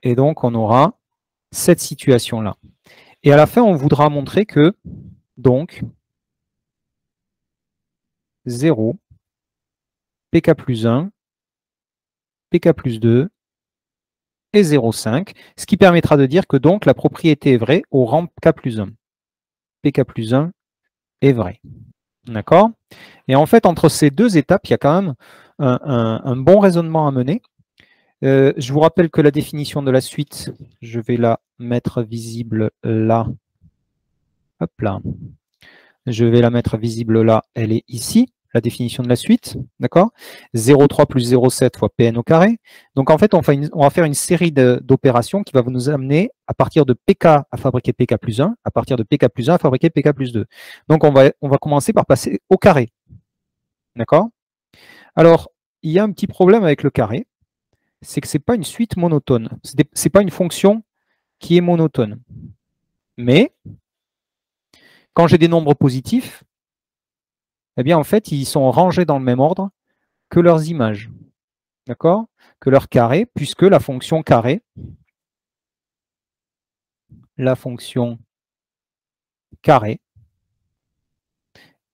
Et donc, on aura cette situation-là. Et à la fin, on voudra montrer que, donc, 0, PK plus 1, PK plus 2 et 0,5, ce qui permettra de dire que donc la propriété est vraie au rang K plus 1. PK plus 1 est vrai. D'accord? Et en fait, entre ces deux étapes, il y a quand même un bon raisonnement à mener. Je vous rappelle que la définition de la suite, je vais la mettre visible là. Hop là. Je vais la mettre visible là, elle est ici, la définition de la suite, d'accord? 0,3 plus 0,7 fois Pn au carré. Donc en fait, on va faire une série d'opérations qui va nous amener à partir de Pk à fabriquer Pk plus 1, à partir de Pk plus 1 à fabriquer Pk plus 2. Donc on va commencer par passer au carré, d'accord? Alors, il y a un petit problème avec le carré, c'est que ce n'est pas une suite monotone, ce n'est pas une fonction qui est monotone. Mais, quand j'ai des nombres positifs, eh bien, en fait, ils sont rangés dans le même ordre que leurs images, d'accord? Que leur carré, puisque la fonction carré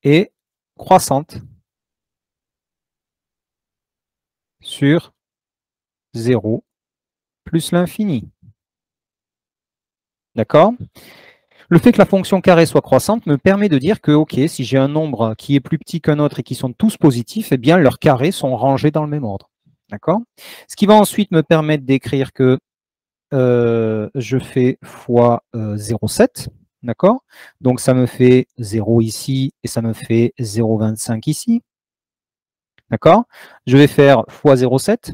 est croissante sur 0 plus l'infini. D'accord? Le fait que la fonction carré soit croissante me permet de dire que, ok, si j'ai un nombre qui est plus petit qu'un autre et qui sont tous positifs, eh bien, leurs carrés sont rangés dans le même ordre. D'accord? Ce qui va ensuite me permettre d'écrire que je fais fois 0,7. D'accord? Donc, ça me fait 0 ici et ça me fait 0,25 ici. D'accord? Je vais faire fois 0,7.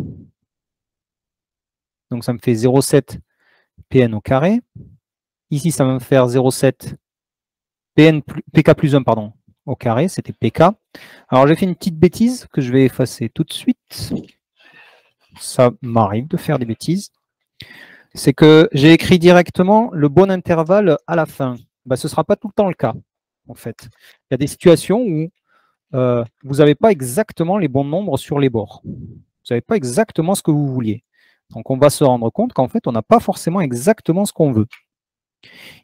Donc, ça me fait 0,7 Pn au carré. Ici, ça va me faire 0,7 Pk plus 1, pardon, au carré. C'était Pk. Alors, j'ai fait une petite bêtise que je vais effacer tout de suite. Ça m'arrive de faire des bêtises. C'est que j'ai écrit directement le bon intervalle à la fin. Ben, ce ne sera pas tout le temps le cas, en fait. Il y a des situations où vous n'avez pas exactement les bons nombres sur les bords. Vous n'avez pas exactement ce que vous vouliez. Donc, on va se rendre compte qu'en fait, on n'a pas forcément exactement ce qu'on veut.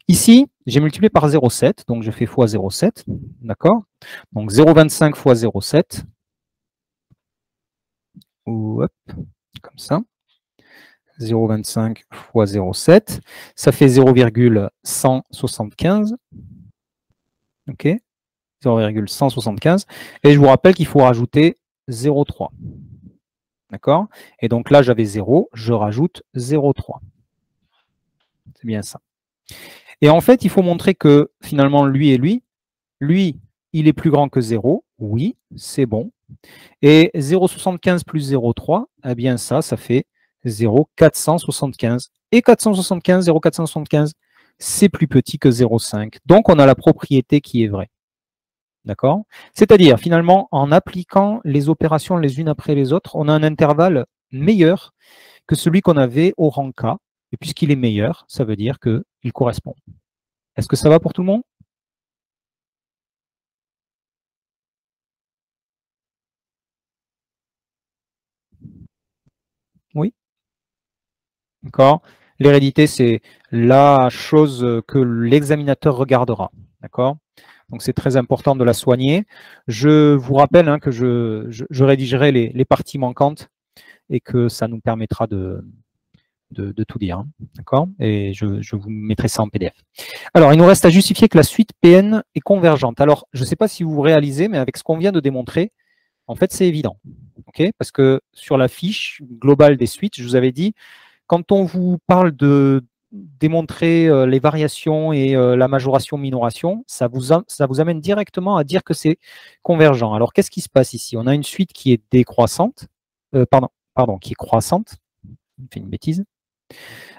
Ici, j'ai multiplié par 0,7, donc je fais fois 0,7, d'accord? Donc, 0,25 fois 0,7, hop, comme ça. 0,25 fois 0,7, ça fait 0,175. OK, 0,175. Et je vous rappelle qu'il faut rajouter 0,3. D'accord? Et donc là, j'avais 0, je rajoute 0,3. C'est bien ça. Et en fait, il faut montrer que finalement, lui, il est plus grand que 0. Oui, c'est bon. Et 0,75 plus 0,3, eh bien ça fait 0,475. Et 475, 0,475, c'est plus petit que 0,5. Donc, on a la propriété qui est vraie. D'accord? C'est-à-dire, finalement, en appliquant les opérations les unes après les autres, on a un intervalle meilleur que celui qu'on avait au rang K. Et puisqu'il est meilleur, ça veut dire qu'il correspond. Est-ce que ça va pour tout le monde? Oui. D'accord. L'hérédité, c'est la chose que l'examinateur regardera. D'accord. Donc, c'est très important de la soigner. Je vous rappelle hein, que je rédigerai les parties manquantes et que ça nous permettra de tout dire. Hein. D'accord. Et je vous mettrai ça en PDF. Alors, il nous reste à justifier que la suite PN est convergente. Alors, je ne sais pas si vous réalisez, mais avec ce qu'on vient de démontrer, en fait, c'est évident. Okay, parce que sur la fiche globale des suites, je vous avais dit, quand on vous parle de démontrer les variations et la majoration-minoration, ça vous amène directement à dire que c'est convergent. Alors, qu'est-ce qui se passe ici? On a une suite qui est décroissante, qui est croissante. Je fais une bêtise.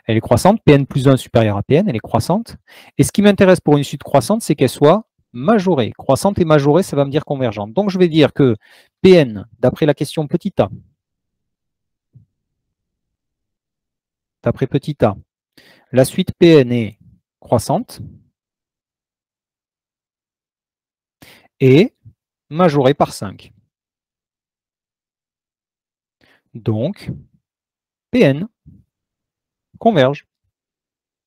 Elle est croissante, Pn plus 1 supérieur à Pn, elle est croissante. Et ce qui m'intéresse pour une suite croissante, c'est qu'elle soit majorée. Croissante et majorée, ça va me dire convergente. Donc, je vais dire que Pn, d'après la question petit a, d'après petit a, la suite Pn est croissante et majorée par 5. Donc, Pn converge.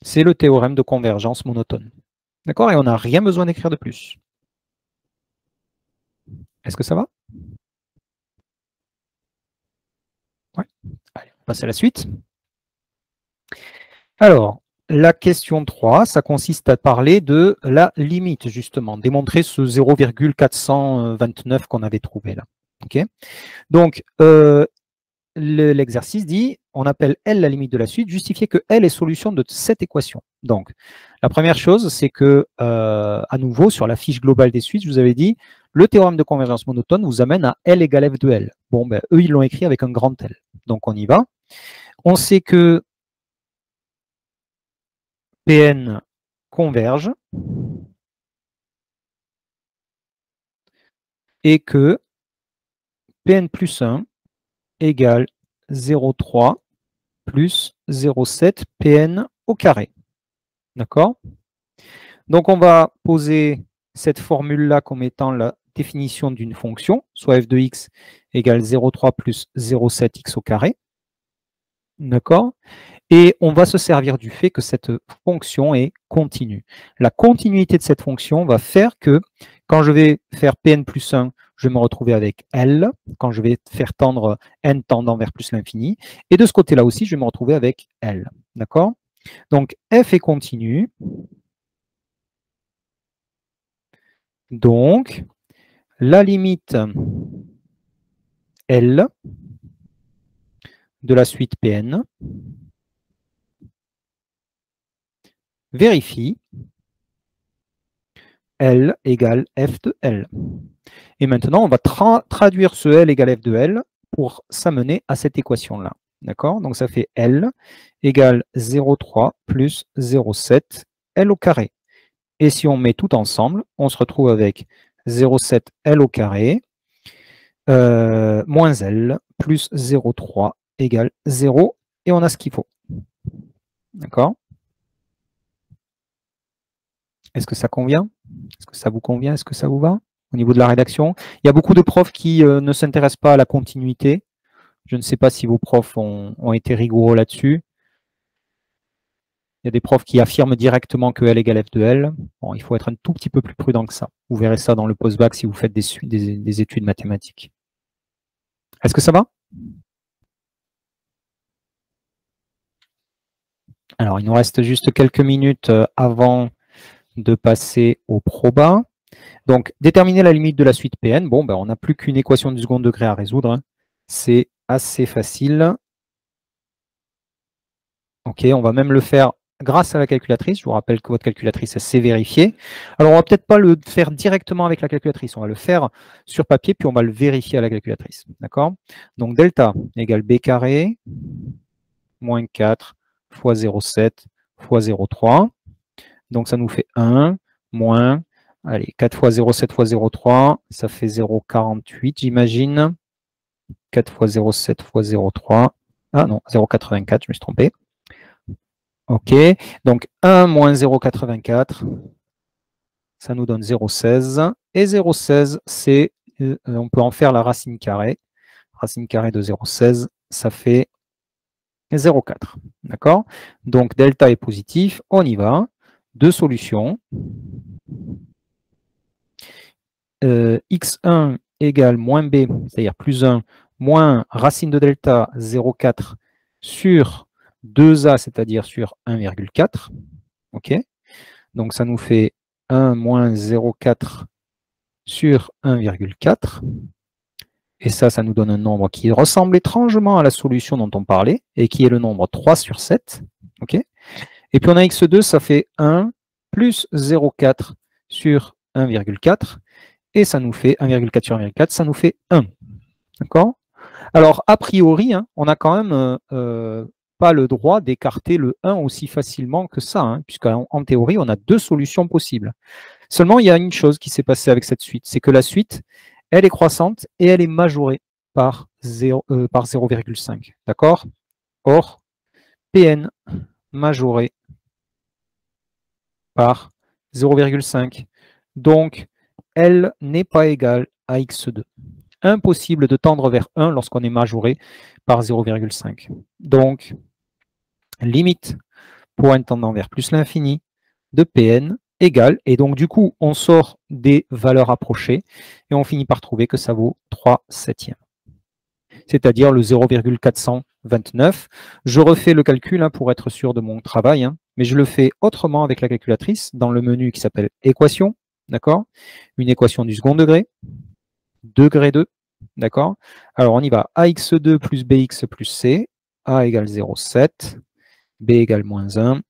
C'est le théorème de convergence monotone. D'accord? Et on n'a rien besoin d'écrire de plus. Est-ce que ça va? Ouais. Allez, on passe à la suite. Alors, la question 3, ça consiste à parler de la limite, justement, démontrer ce 0,429 qu'on avait trouvé là. Okay. Donc, l'exercice dit, on appelle L la limite de la suite, justifier que L est solution de cette équation. Donc, la première chose, c'est que, à nouveau, sur la fiche globale des suites, je vous avais dit, le théorème de convergence monotone vous amène à L égale F de L. Bon, ben, eux, ils l'ont écrit avec un grand L. Donc, on y va. On sait que Pn converge et que Pn plus 1 égale 0,3 plus 0,7 Pn au carré. D'accord? Donc, on va poser cette formule-là comme étant la définition d'une fonction, soit f de x égale 0,3 plus 0,7 x au carré. D'accord? Et on va se servir du fait que cette fonction est continue. La continuité de cette fonction va faire que quand je vais faire Pn plus 1, je vais me retrouver avec L, quand je vais faire tendre n tendant vers plus l'infini. Et de ce côté-là aussi, je vais me retrouver avec L. D'accord? Donc, f est continu. Donc, la limite L de la suite Pn vérifie L égale f de L. Et maintenant, on va traduire ce L égale f de L pour s'amener à cette équation-là. D'accord? Donc, ça fait L égale 0,3 plus 0,7 L au carré. Et si on met tout ensemble, on se retrouve avec 0,7 L au carré moins L plus 0,3 égale 0. Et on a ce qu'il faut. D'accord? Est-ce que ça convient? Est-ce que ça vous convient? Est-ce que ça vous va? Au niveau de la rédaction, il y a beaucoup de profs qui ne s'intéressent pas à la continuité. Je ne sais pas si vos profs ont été rigoureux là-dessus. Il y a des profs qui affirment directement que L égale F de L. Bon, il faut être un tout petit peu plus prudent que ça. Vous verrez ça dans le post-bac si vous faites des études mathématiques. Est-ce que ça va? Alors, il nous reste juste quelques minutes avant de passer au proba. Donc, déterminer la limite de la suite Pn. Bon, ben, on n'a plus qu'une équation du second degré à résoudre. Hein. C'est assez facile. Ok, on va même le faire grâce à la calculatrice. Je vous rappelle que votre calculatrice, elle sait vérifier. Alors, on va peut-être pas le faire directement avec la calculatrice. On va le faire sur papier, puis on va le vérifier à la calculatrice. D'accord? Donc, delta égale b carré moins 4 fois 0,7 fois 0,3. Donc, ça nous fait 1 moins, allez, 4 fois 0,7 fois 0,3, ça fait 0,48, j'imagine. 4 fois 0,7 fois 0,3. Ah non, 0,84, je me suis trompé. OK, donc 1 moins 0,84, ça nous donne 0,16. Et 0,16, c'est, on peut en faire la racine carrée. Racine carrée de 0,16, ça fait 0,4. D'accord? Donc, delta est positif. On y va. Deux solutions. X1 égale moins B, c'est-à-dire plus 1, moins racine de delta 0,4 sur 2A, c'est-à-dire sur 1,4. OK? Donc, ça nous fait 1 moins 0,4 sur 1,4. Et ça nous donne un nombre qui ressemble étrangement à la solution dont on parlait, et qui est le nombre 3 sur 7. OK? Et puis on a x2, ça fait 1 plus 0,4 sur 1,4. Et ça nous fait 1,4 sur 1,4, ça nous fait 1. D'accord? Alors, a priori, hein, on n'a quand même pas le droit d'écarter le 1 aussi facilement que ça, hein, puisqu'en théorie, on a deux solutions possibles. Seulement, il y a une chose qui s'est passée avec cette suite, c'est que la suite, elle est croissante et elle est majorée par 0,5. D'accord? Or, Pn majoré par 0,5. Donc, elle n'est pas égale à x2. Impossible de tendre vers 1 lorsqu'on est majoré par 0,5. Donc, limite pour n tendant vers plus l'infini de Pn égale, et donc du coup, on sort des valeurs approchées et on finit par trouver que ça vaut 3 septièmes. C'est-à-dire le 0,429. Je refais le calcul hein, pour être sûr de mon travail, hein, mais je le fais autrement avec la calculatrice dans le menu qui s'appelle équation, d'accord? Une équation du second degré, degré 2, d'accord? Alors on y va, ax2 plus bx plus c, a égale 0,7, b égale moins 1,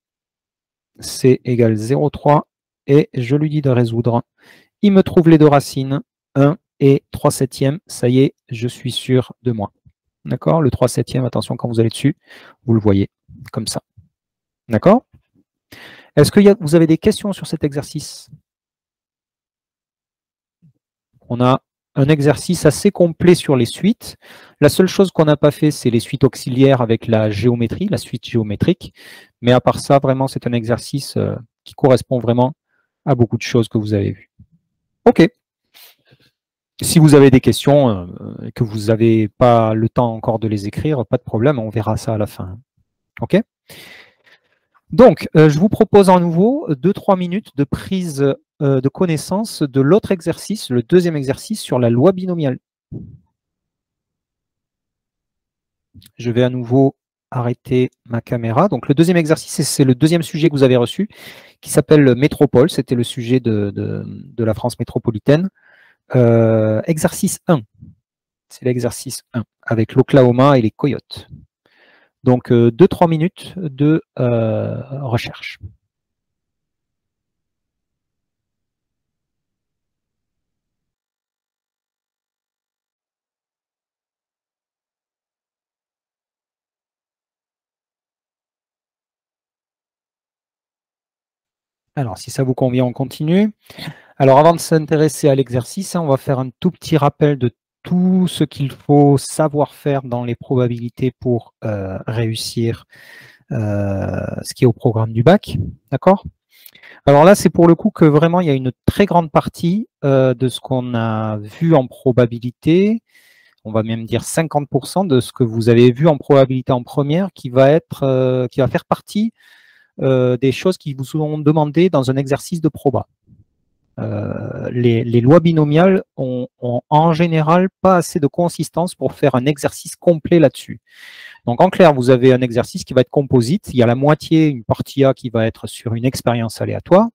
c égale 0,3, et je lui dis de résoudre. Il me trouve les deux racines, 1 et 3 septièmes, ça y est, je suis sûr de moi. D'accord? Le 3 septièmes, attention, quand vous allez dessus, vous le voyez comme ça. D'accord? Est-ce que vous avez des questions sur cet exercice? On a un exercice assez complet sur les suites. La seule chose qu'on n'a pas fait, c'est les suites auxiliaires avec la géométrie, la suite géométrique. Mais à part ça, vraiment, c'est un exercice qui correspond vraiment à beaucoup de choses que vous avez vues. OK. Si vous avez des questions et que vous n'avez pas le temps encore de les écrire, pas de problème, on verra ça à la fin. OK? Donc, je vous propose en nouveau 2-3 minutes de prise de connaissance de l'autre exercice, le deuxième exercice sur la loi binomiale. Je vais à nouveau arrêter ma caméra. Donc, le deuxième exercice, c'est le deuxième sujet que vous avez reçu, qui s'appelle Métropole. C'était le sujet de la France métropolitaine. Exercice 1. C'est l'exercice 1, avec l'Oklahoma et les coyotes. Donc, 2-3 minutes de recherche. Alors, si ça vous convient, on continue. Alors, avant de s'intéresser à l'exercice, on va faire un tout petit rappel de tout ce qu'il faut savoir faire dans les probabilités pour réussir ce qui est au programme du bac. D'accord? Alors là, c'est pour le coup que vraiment, il y a une très grande partie de ce qu'on a vu en probabilité, on va même dire 50% de ce que vous avez vu en probabilité en première qui va faire partie des choses qui vous seront demandées dans un exercice de proba. Les lois binomiales ont en général pas assez de consistance pour faire un exercice complet là-dessus. Donc en clair, vous avez un exercice qui va être composite. Il y a la moitié, une partie A qui va être sur une expérience aléatoire,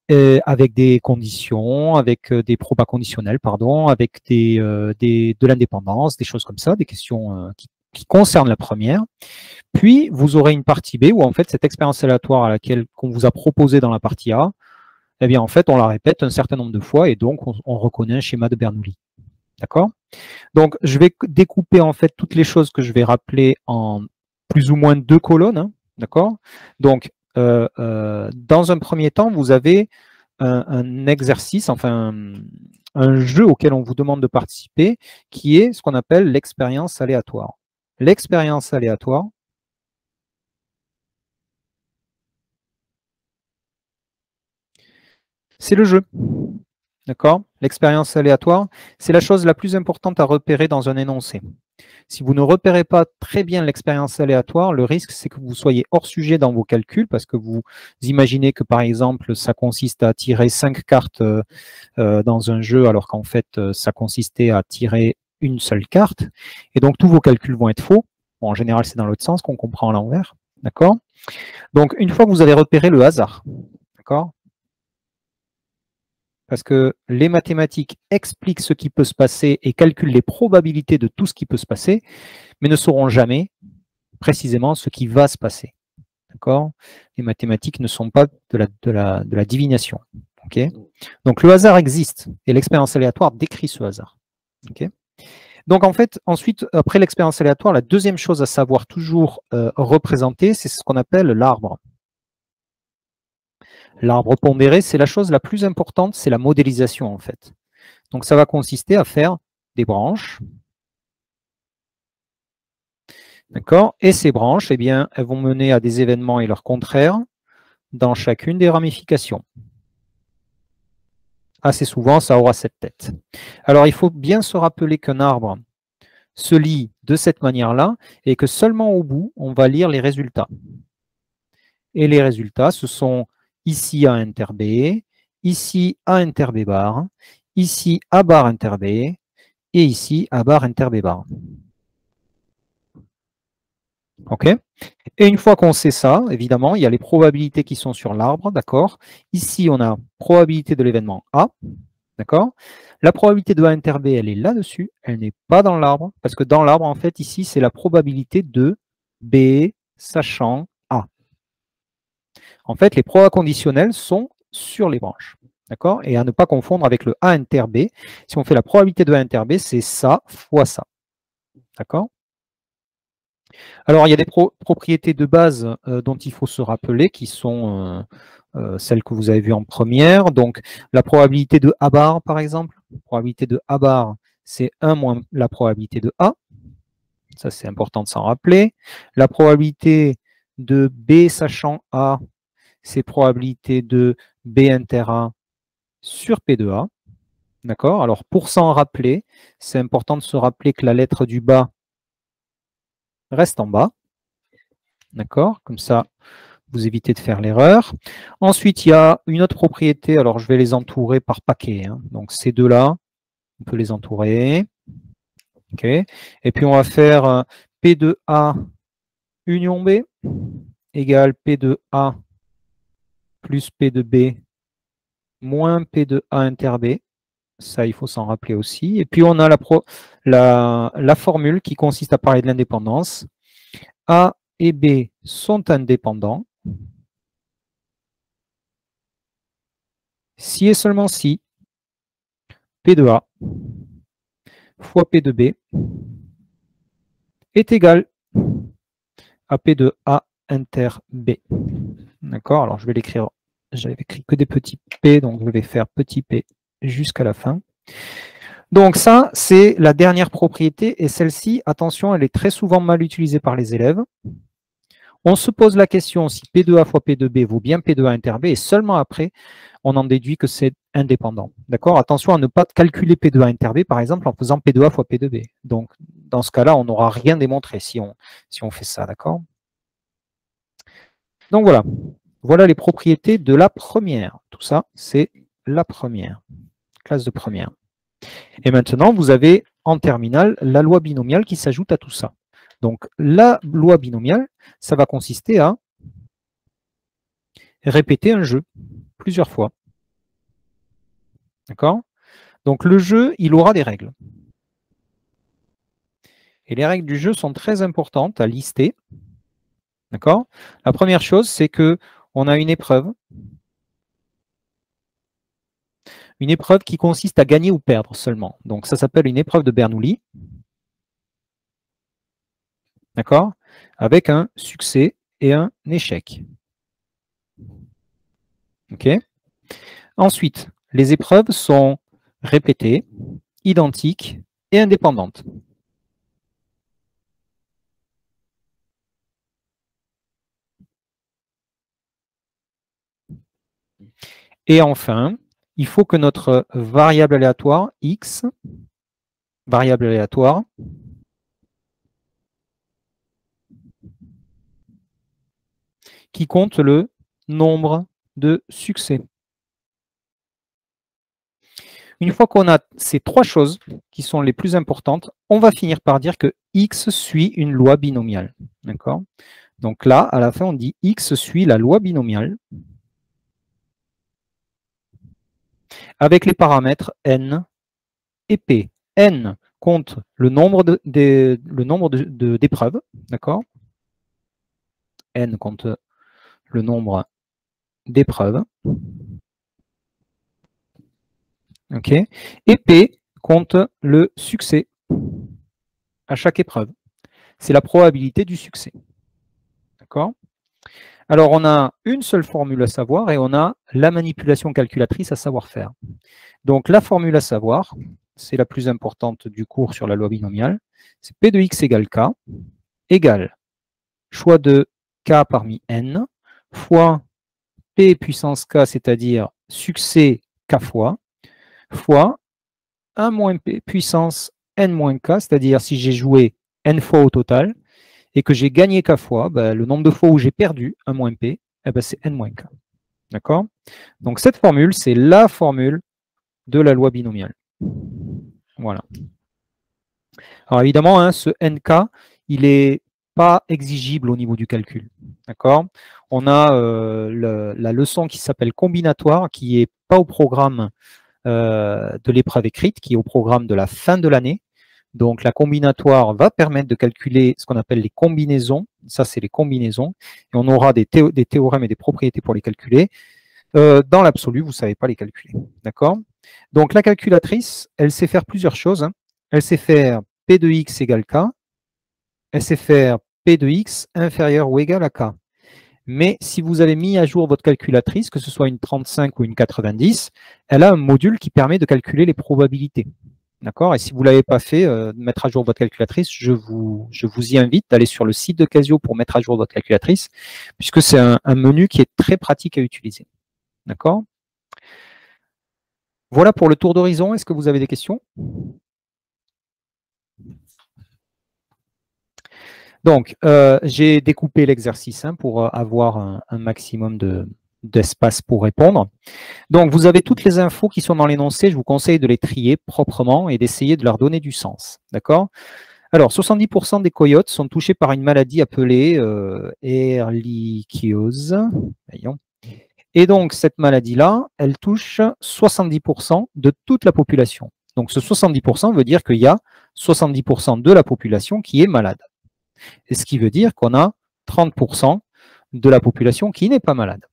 avec des conditions, avec des probas conditionnels, pardon, avec de l'indépendance, des choses comme ça, des questions qui concernent la première. Puis, vous aurez une partie B où, en fait, cette expérience aléatoire qu'on vous a proposée dans la partie A, eh bien, en fait, on la répète un certain nombre de fois et donc, on reconnaît un schéma de Bernoulli. D'accord? Donc, je vais découper, en fait, toutes les choses que je vais rappeler en plus ou moins 2 colonnes. Hein, d'accord? Donc, dans un premier temps, vous avez un exercice, enfin, un jeu auquel on vous demande de participer, qui est ce qu'on appelle l'expérience aléatoire. L'expérience aléatoire, c'est le jeu. D'accord? L'expérience aléatoire, c'est la chose la plus importante à repérer dans un énoncé. Si vous ne repérez pas très bien l'expérience aléatoire, le risque, c'est que vous soyez hors sujet dans vos calculs parce que vous imaginez que, par exemple, ça consiste à tirer 5 cartes dans un jeu alors qu'en fait, ça consistait à tirer une seule carte. Et donc, tous vos calculs vont être faux. Bon, en général, c'est dans l'autre sens qu'on comprend à l'envers. D'accord? Donc, une fois que vous avez repéré le hasard, d'accord? Parce que les mathématiques expliquent ce qui peut se passer et calculent les probabilités de tout ce qui peut se passer, mais ne sauront jamais précisément ce qui va se passer. D'accord? Les mathématiques ne sont pas de la divination. Okay? Donc le hasard existe et l'expérience aléatoire décrit ce hasard. Okay? Donc en fait, ensuite, après l'expérience aléatoire, la deuxième chose à savoir toujours représenter, c'est ce qu'on appelle l'arbre. L'arbre pondéré, c'est la chose la plus importante, c'est la modélisation en fait. Donc ça va consister à faire des branches. D'accord? Et ces branches, eh bien, elles vont mener à des événements et leurs contraires dans chacune des ramifications. Assez souvent, ça aura cette tête. Alors, il faut bien se rappeler qu'un arbre se lit de cette manière-là et que seulement au bout, on va lire les résultats. Et les résultats, ce sont ici A inter B, ici A inter B bar, ici A bar inter B et ici A bar inter B bar. OK? Et une fois qu'on sait ça, évidemment, il y a les probabilités qui sont sur l'arbre, d'accord? Ici, on a probabilité de l'événement A, d'accord? La probabilité de A inter B, elle est là-dessus, elle n'est pas dans l'arbre, parce que dans l'arbre, en fait, ici, c'est la probabilité de B sachant A. En fait, les probas conditionnels sont sur les branches, d'accord? Et à ne pas confondre avec le A inter B. Si on fait la probabilité de A inter B, c'est ça fois ça, d'accord? Alors, il y a des propriétés de base dont il faut se rappeler, qui sont celles que vous avez vues en première. Donc, la probabilité de A bar, par exemple. La probabilité de A bar, c'est 1 moins la probabilité de A. Ça, c'est important de s'en rappeler. La probabilité de B sachant A, c'est probabilité de B inter A sur P de A. D'accord? Alors, pour s'en rappeler, c'est important de se rappeler que la lettre du bas reste en bas. D'accord? Comme ça, vous évitez de faire l'erreur. Ensuite, il y a une autre propriété. Alors, je vais les entourer par paquet. Hein. Donc, ces deux-là, on peut les entourer. OK. Et puis, on va faire P de A union B égale P de A plus P de B moins P de A inter B. Ça, il faut s'en rappeler aussi. Et puis, on a la formule qui consiste à parler de l'indépendance. A et B sont indépendants si et seulement si P de A fois P de B est égal à P de A inter B. D'accord? Alors, je vais l'écrire. J'avais écrit que des petits P, donc je vais faire petit P jusqu'à la fin. Donc ça, c'est la dernière propriété, et celle-ci, attention, elle est très souvent mal utilisée par les élèves. On se pose la question si P de A fois P de B vaut bien P de A inter B, et seulement après, on en déduit que c'est indépendant. D'accord? Attention à ne pas calculer P de A inter B, par exemple, en faisant P de A fois P de B. Donc, dans ce cas-là, on n'aura rien démontré si on fait ça. D'accord? Donc voilà. Voilà les propriétés de la première. Tout ça, c'est la première, classe de première. Et maintenant, vous avez en terminale la loi binomiale qui s'ajoute à tout ça. Donc, la loi binomiale, ça va consister à répéter un jeu plusieurs fois. D'accord? Donc, le jeu, il aura des règles. Et les règles du jeu sont très importantes à lister. D'accord? La première chose, c'est que on a une épreuve. Une épreuve qui consiste à gagner ou perdre seulement. Donc, ça s'appelle une épreuve de Bernoulli. D'accord? Avec un succès et un échec. OK? Ensuite, les épreuves sont répétées, identiques et indépendantes. Et enfin, il faut que notre variable aléatoire, x, variable aléatoire, qui compte le nombre de succès. Une fois qu'on a ces trois choses qui sont les plus importantes, on va finir par dire que x suit une loi binomiale. D'accord? Donc là, à la fin, on dit x suit la loi binomiale avec les paramètres n et p. N compte le nombre d'épreuves, d'accord? N compte le nombre d'épreuves. Ok. Et P compte le succès à chaque épreuve. C'est la probabilité du succès. D'accord? Alors, on a une seule formule à savoir et on a la manipulation calculatrice à savoir faire. Donc, la formule à savoir, c'est la plus importante du cours sur la loi binomiale, c'est P de x égale K égale choix de K parmi N fois P puissance K, c'est-à-dire succès K fois 1 moins P puissance N moins K, c'est-à-dire si j'ai joué N fois au total et que j'ai gagné K fois, ben, le nombre de fois où j'ai perdu 1 moins P, eh ben, c'est N moins K. D'accord? Donc cette formule, c'est la formule de la loi binomiale. Voilà. Alors évidemment, hein, ce NK, il n'est pas exigible au niveau du calcul. D'accord? On a la leçon qui s'appelle combinatoire, qui n'est pas au programme de l'épreuve écrite, qui est au programme de la fin de l'année. Donc la combinatoire va permettre de calculer ce qu'on appelle les combinaisons. Ça, c'est les combinaisons. Et on aura des théorèmes et des propriétés pour les calculer. Dans l'absolu, vous ne savez pas les calculer. D'accord? Donc la calculatrice, elle sait faire plusieurs choses. Hein. Elle sait faire P de x égale K. Elle sait faire P de x inférieur ou égal à K. Mais si vous avez mis à jour votre calculatrice, que ce soit une 35 ou une 90, elle a un module qui permet de calculer les probabilités. D'accord? Et si vous ne l'avez pas fait, mettre à jour votre calculatrice, je vous y invite d'aller sur le site de Casio pour mettre à jour votre calculatrice, puisque c'est un menu qui est très pratique à utiliser. D'accord? Voilà pour le tour d'horizon. Est-ce que vous avez des questions? Donc, j'ai découpé l'exercice pour avoir un maximum d'espace pour répondre. Donc, vous avez toutes les infos qui sont dans l'énoncé. Je vous conseille de les trier proprement et d'essayer de leur donner du sens. D'accord? Alors, 70% des coyotes sont touchés par une maladie appelée ehrlichiose. Voyons. Et donc, cette maladie-là, elle touche 70% de toute la population. Donc, ce 70% veut dire qu'il y a 70% de la population qui est malade. Et ce qui veut dire qu'on a 30% de la population qui n'est pas malade.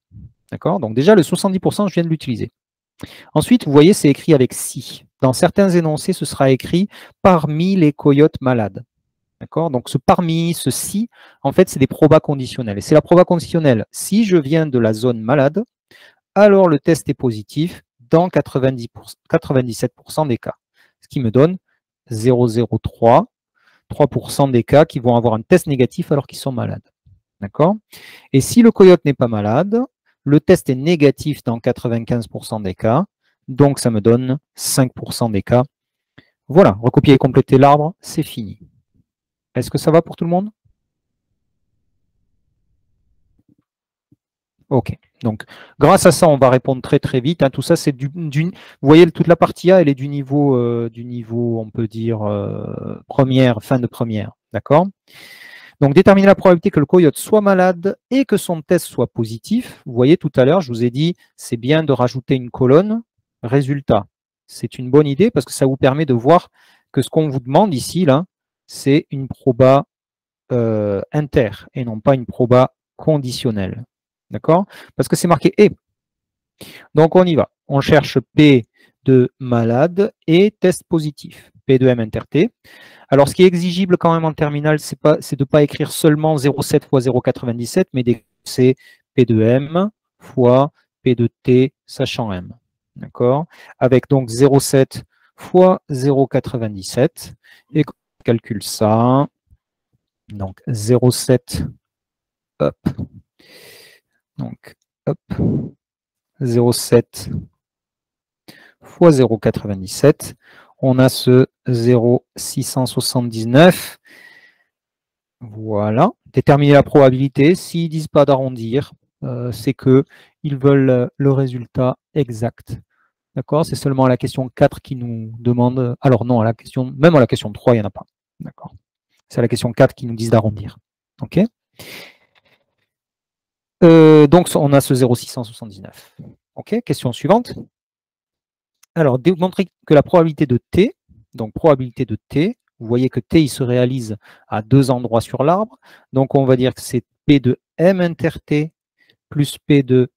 D'accord? Donc déjà, le 70%, je viens de l'utiliser. Ensuite, vous voyez, c'est écrit avec si. Dans certains énoncés, ce sera écrit parmi les coyotes malades. D'accord? Donc ce parmi, ce si, en fait, c'est des probas conditionnels. Et c'est la proba conditionnelle. Si je viens de la zone malade, alors le test est positif dans 97% des cas. Ce qui me donne 0,03, 3% des cas qui vont avoir un test négatif alors qu'ils sont malades. D'accord? Et si le coyote n'est pas malade, le test est négatif dans 95% des cas, donc ça me donne 5% des cas. Voilà, recopier et compléter l'arbre, c'est fini. Est-ce que ça va pour tout le monde? Ok, donc grâce à ça, on va répondre très très vite. Hein. Tout ça, c'est vous voyez, toute la partie A, elle est du niveau, on peut dire, première, fin de première. D'accord? Donc, déterminer la probabilité que le coyote soit malade et que son test soit positif. Vous voyez, tout à l'heure, je vous ai dit, c'est bien de rajouter une colonne résultat. C'est une bonne idée parce que ça vous permet de voir que ce qu'on vous demande ici, là, c'est une proba inter et non pas une proba conditionnelle. D'accord? Parce que c'est marqué « et ». Donc, on y va. On cherche P de malade et test positif. P de M inter T. Alors, ce qui est exigible quand même en terminale, c'est de ne pas écrire seulement 0,7 fois 0,97, mais c'est P de M fois P de T sachant M. D'accord? Avec donc 0,7 fois 0,97. Et on calcule ça. Donc, 0,7, hop. Donc, hop. 0,7 fois 0,97. On a ce 0,679. Voilà. Déterminer la probabilité. S'ils ne disent pas d'arrondir, c'est qu'ils veulent le résultat exact. D'accord? C'est seulement à la question 4 qui nous demande. Alors non, même à la question 3, il n'y en a pas. D'accord? C'est à la question 4 qui nous disent d'arrondir. OK? Donc, on a ce 0,679. OK? Question suivante. Alors, démontrer que la probabilité de T, donc probabilité de T, vous voyez que T, il se réalise à 2 endroits sur l'arbre. Donc, on va dire que c'est P de M inter T plus P de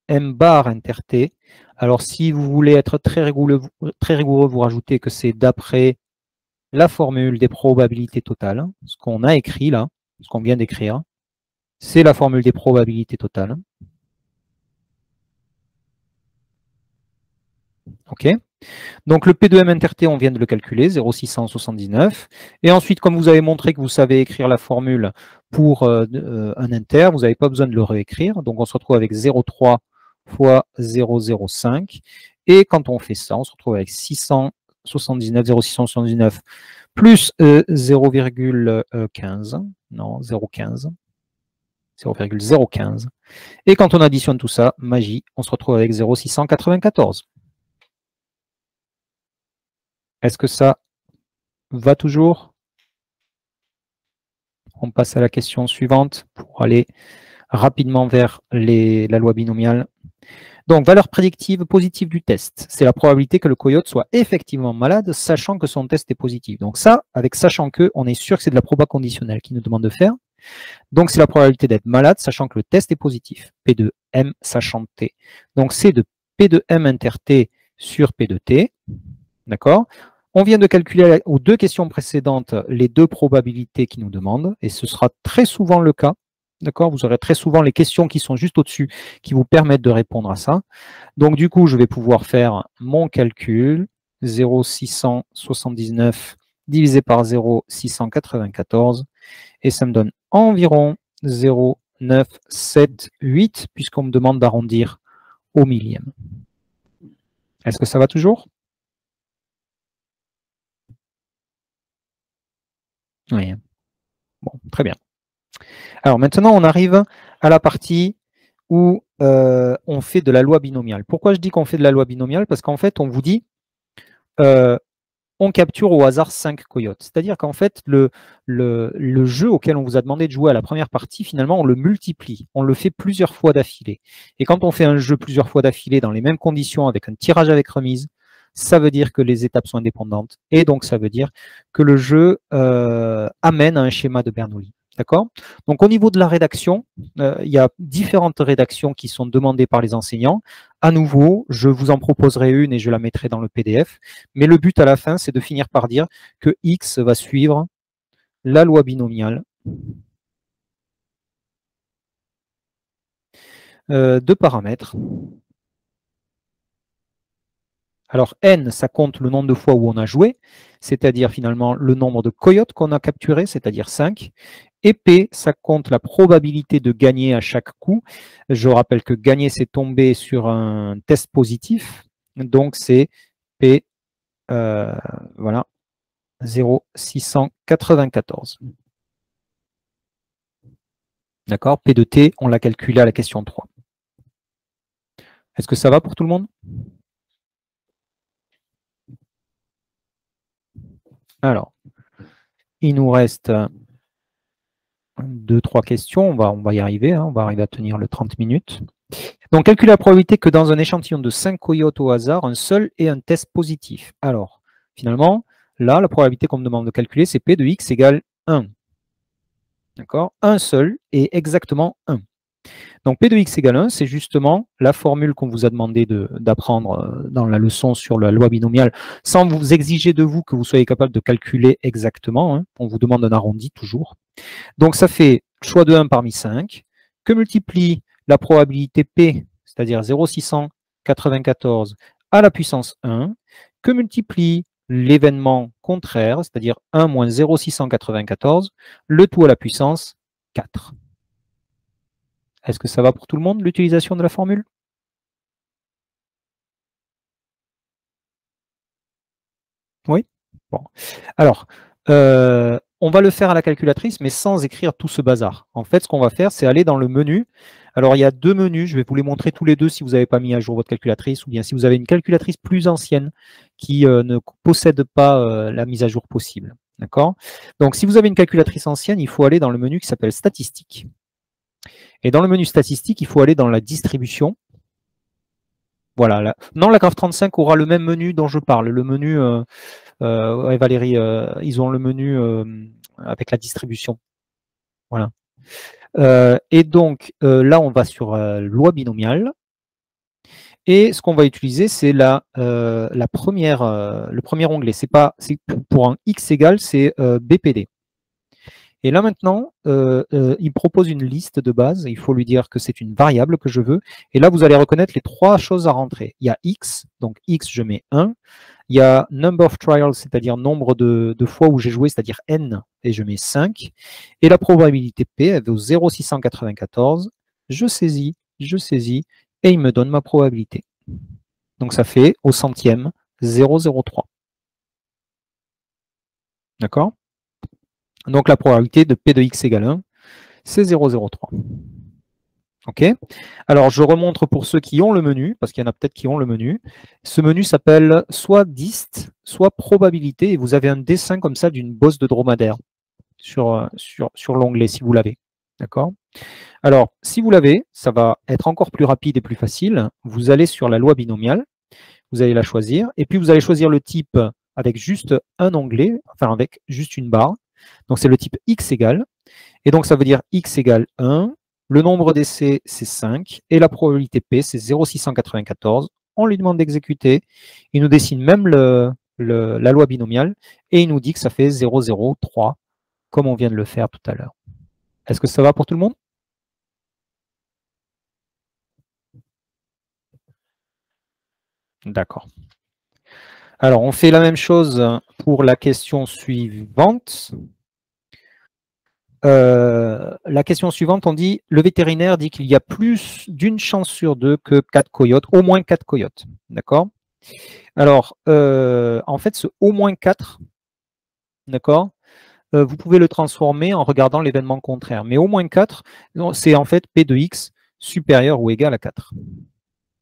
M bar inter T. Alors, si vous voulez être très rigoureux, vous rajoutez que c'est d'après la formule des probabilités totales, ce qu'on a écrit là, ce qu'on vient d'écrire. C'est la formule des probabilités totales. OK. Donc le P de M inter T, on vient de le calculer, 0,679. Et ensuite, comme vous avez montré que vous savez écrire la formule pour un inter, vous n'avez pas besoin de le réécrire. Donc on se retrouve avec 0,3 fois 0,05. Et quand on fait ça, on se retrouve avec 0,679 plus 0,15. Non, 0,15. 0,015. Et quand on additionne tout ça, magie, on se retrouve avec 0,694. Est-ce que ça va toujours? On passe à la question suivante pour aller rapidement vers la loi binomiale. Donc, valeur prédictive positive du test. C'est la probabilité que le coyote soit effectivement malade, sachant que son test est positif. Donc ça, avec sachant que, on est sûr que c'est de la proba conditionnelle qui nous demande de faire. Donc, c'est la probabilité d'être malade, sachant que le test est positif. P de M sachant T. Donc, c'est de P de M inter T sur P de T. D'accord? On vient de calculer aux deux questions précédentes les deux probabilités qui nous demandent, et ce sera très souvent le cas. D'accord? Vous aurez très souvent les questions qui sont juste au-dessus qui vous permettent de répondre à ça. Donc, du coup, je vais pouvoir faire mon calcul. 0,679 divisé par 0,694, et ça me donne environ 0,978, puisqu'on me demande d'arrondir au millième. Est-ce que ça va toujours? Oui. Bon, très bien. Alors maintenant, on arrive à la partie où on fait de la loi binomiale. Pourquoi je dis qu'on fait de la loi binomiale? Parce qu'en fait, on vous dit, on capture au hasard 5 coyotes. C'est-à-dire qu'en fait, le jeu auquel on vous a demandé de jouer à la première partie, finalement, on le multiplie. On le fait plusieurs fois d'affilée. Et quand on fait un jeu plusieurs fois d'affilée dans les mêmes conditions, avec un tirage avec remise, ça veut dire que les étapes sont indépendantes. Et donc, ça veut dire que le jeu amène à un schéma de Bernoulli. D'accord? Donc, au niveau de la rédaction, il y a différentes rédactions qui sont demandées par les enseignants. À nouveau, je vous en proposerai une et je la mettrai dans le PDF. Mais le but à la fin, c'est de finir par dire que X va suivre la loi binomiale de paramètres. Alors, N, ça compte le nombre de fois où on a joué, c'est-à-dire finalement le nombre de coyotes qu'on a capturé, c'est-à-dire 5. Et P, ça compte la probabilité de gagner à chaque coup. Je rappelle que gagner, c'est tomber sur un test positif. Donc, c'est P, voilà, 0,694. D'accord? P de T, on l'a calculé à la question 3. Est-ce que ça va pour tout le monde? Alors, il nous reste 2-3 questions. On va y arriver. On va arriver à tenir le 30 minutes. Donc, calculer la probabilité que dans un échantillon de 5 coyotes au hasard, un seul ait un test positif. Alors, finalement, là, la probabilité qu'on me demande de calculer, c'est P de X égale 1. D'accord? Un seul est exactement 1. Donc, P de X égale 1, c'est justement la formule qu'on vous a demandé d'apprendre dans la leçon sur la loi binomiale, sans vous exiger de vous que vous soyez capable de calculer exactement. Hein. On vous demande un arrondi toujours. Donc, ça fait choix de 1 parmi 5, que multiplie la probabilité P, c'est-à-dire 0,694 à la puissance 1, que multiplie l'événement contraire, c'est-à-dire 1 moins 0,694, le tout à la puissance 4. Est-ce que ça va pour tout le monde, l'utilisation de la formule? Oui. Bon. Alors, on va le faire à la calculatrice, mais sans écrire tout ce bazar. En fait, ce qu'on va faire, c'est aller dans le menu. Alors, il y a deux menus. Je vais vous les montrer tous les deux si vous n'avez pas mis à jour votre calculatrice, ou bien si vous avez une calculatrice plus ancienne qui ne possède pas la mise à jour possible. D'accord? Donc, si vous avez une calculatrice ancienne, il faut aller dans le menu qui s'appelle Statistiques. Et dans le menu Statistiques, il faut aller dans la distribution. Voilà. Non, la Graph 35 aura le même menu dont je parle. Le menu, ouais, Valérie, ils ont le menu avec la distribution. Voilà. Et donc, là, on va sur loi binomiale. Et ce qu'on va utiliser, c'est le premier onglet. C'est pour un x égale, c'est BPD. Et là maintenant, il propose une liste de base. Il faut lui dire que c'est une variable que je veux. Et là, vous allez reconnaître les trois choses à rentrer. Il y a x, donc x, je mets 1. Il y a number of trials, c'est-à-dire nombre de fois où j'ai joué, c'est-à-dire n, et je mets 5. Et la probabilité P, elle vaut 0,694. Je saisis, et il me donne ma probabilité. Donc ça fait au centième 0,03. D'accord? Donc la probabilité de P de x égale 1, c'est 0,03. OK. Alors je remontre pour ceux qui ont le menu, parce qu'il y en a peut-être qui ont le menu. Ce menu s'appelle soit dist, soit probabilité, et vous avez un dessin comme ça d'une bosse de dromadaire sur l'onglet si vous l'avez. D'accord? Alors, si vous l'avez, ça va être encore plus rapide et plus facile. Vous allez sur la loi binomiale, vous allez la choisir, et puis vous allez choisir le type avec juste un onglet, enfin avec juste une barre. Donc c'est le type x égale, et donc ça veut dire x égale 1, le nombre d'essais c'est 5, et la probabilité P c'est 0,694. On lui demande d'exécuter, il nous dessine même la loi binomiale, et il nous dit que ça fait 0,03, comme on vient de le faire tout à l'heure. Est-ce que ça va pour tout le monde? D'accord. Alors, on fait la même chose pour la question suivante. La question suivante, on dit, le vétérinaire dit qu'il y a plus d'une chance sur deux que 4 coyotes, au moins 4 coyotes. D'accord? Alors, en fait, ce au moins 4, d'accord, vous pouvez le transformer en regardant l'événement contraire. Mais au moins 4, c'est en fait P de x supérieur ou égal à 4.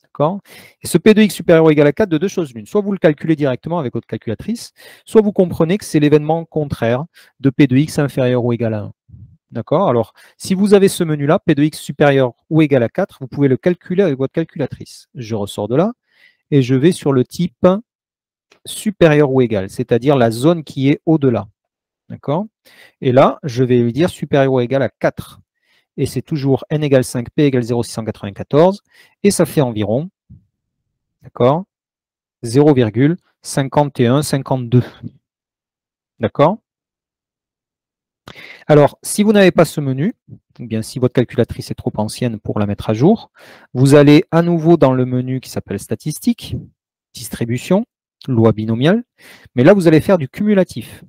D'accord? Et ce P de x supérieur ou égal à 4, de deux choses l'une. Soit vous le calculez directement avec votre calculatrice, soit vous comprenez que c'est l'événement contraire de P de x inférieur ou égal à 1. D'accord? Alors, si vous avez ce menu-là, P de x supérieur ou égal à 4, vous pouvez le calculer avec votre calculatrice. Je ressors de là et je vais sur le type supérieur ou égal, c'est-à-dire la zone qui est au-delà. D'accord? Et là, je vais lui dire supérieur ou égal à 4. Et c'est toujours n égale 5, p égale 0,694, et ça fait environ, d'accord, 0,5152. D'accord? Alors, si vous n'avez pas ce menu, ou bien si votre calculatrice est trop ancienne pour la mettre à jour, vous allez à nouveau dans le menu qui s'appelle Statistiques, Distribution, Loi binomiale, mais là, vous allez faire du cumulatif.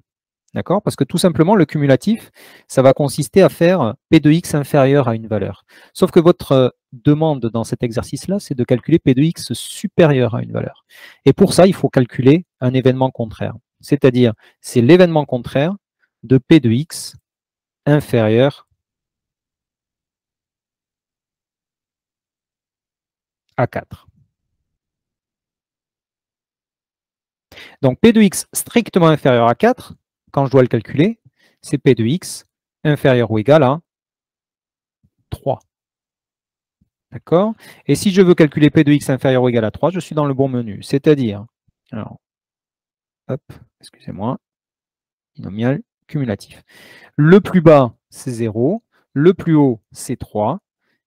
D'accord? Parce que tout simplement, le cumulatif, ça va consister à faire P de x inférieur à une valeur. Sauf que votre demande dans cet exercice-là, c'est de calculer P de x supérieur à une valeur. Et pour ça, il faut calculer un événement contraire. C'est-à-dire, c'est l'événement contraire de P de x inférieur à 4. Donc, P de x strictement inférieur à 4, quand je dois le calculer, c'est P de x inférieur ou égal à 3. D'accord? Et si je veux calculer P de x inférieur ou égal à 3, je suis dans le bon menu. C'est-à-dire, alors, hop, excusez-moi, binomial, cumulatif. Le plus bas, c'est 0. Le plus haut, c'est 3.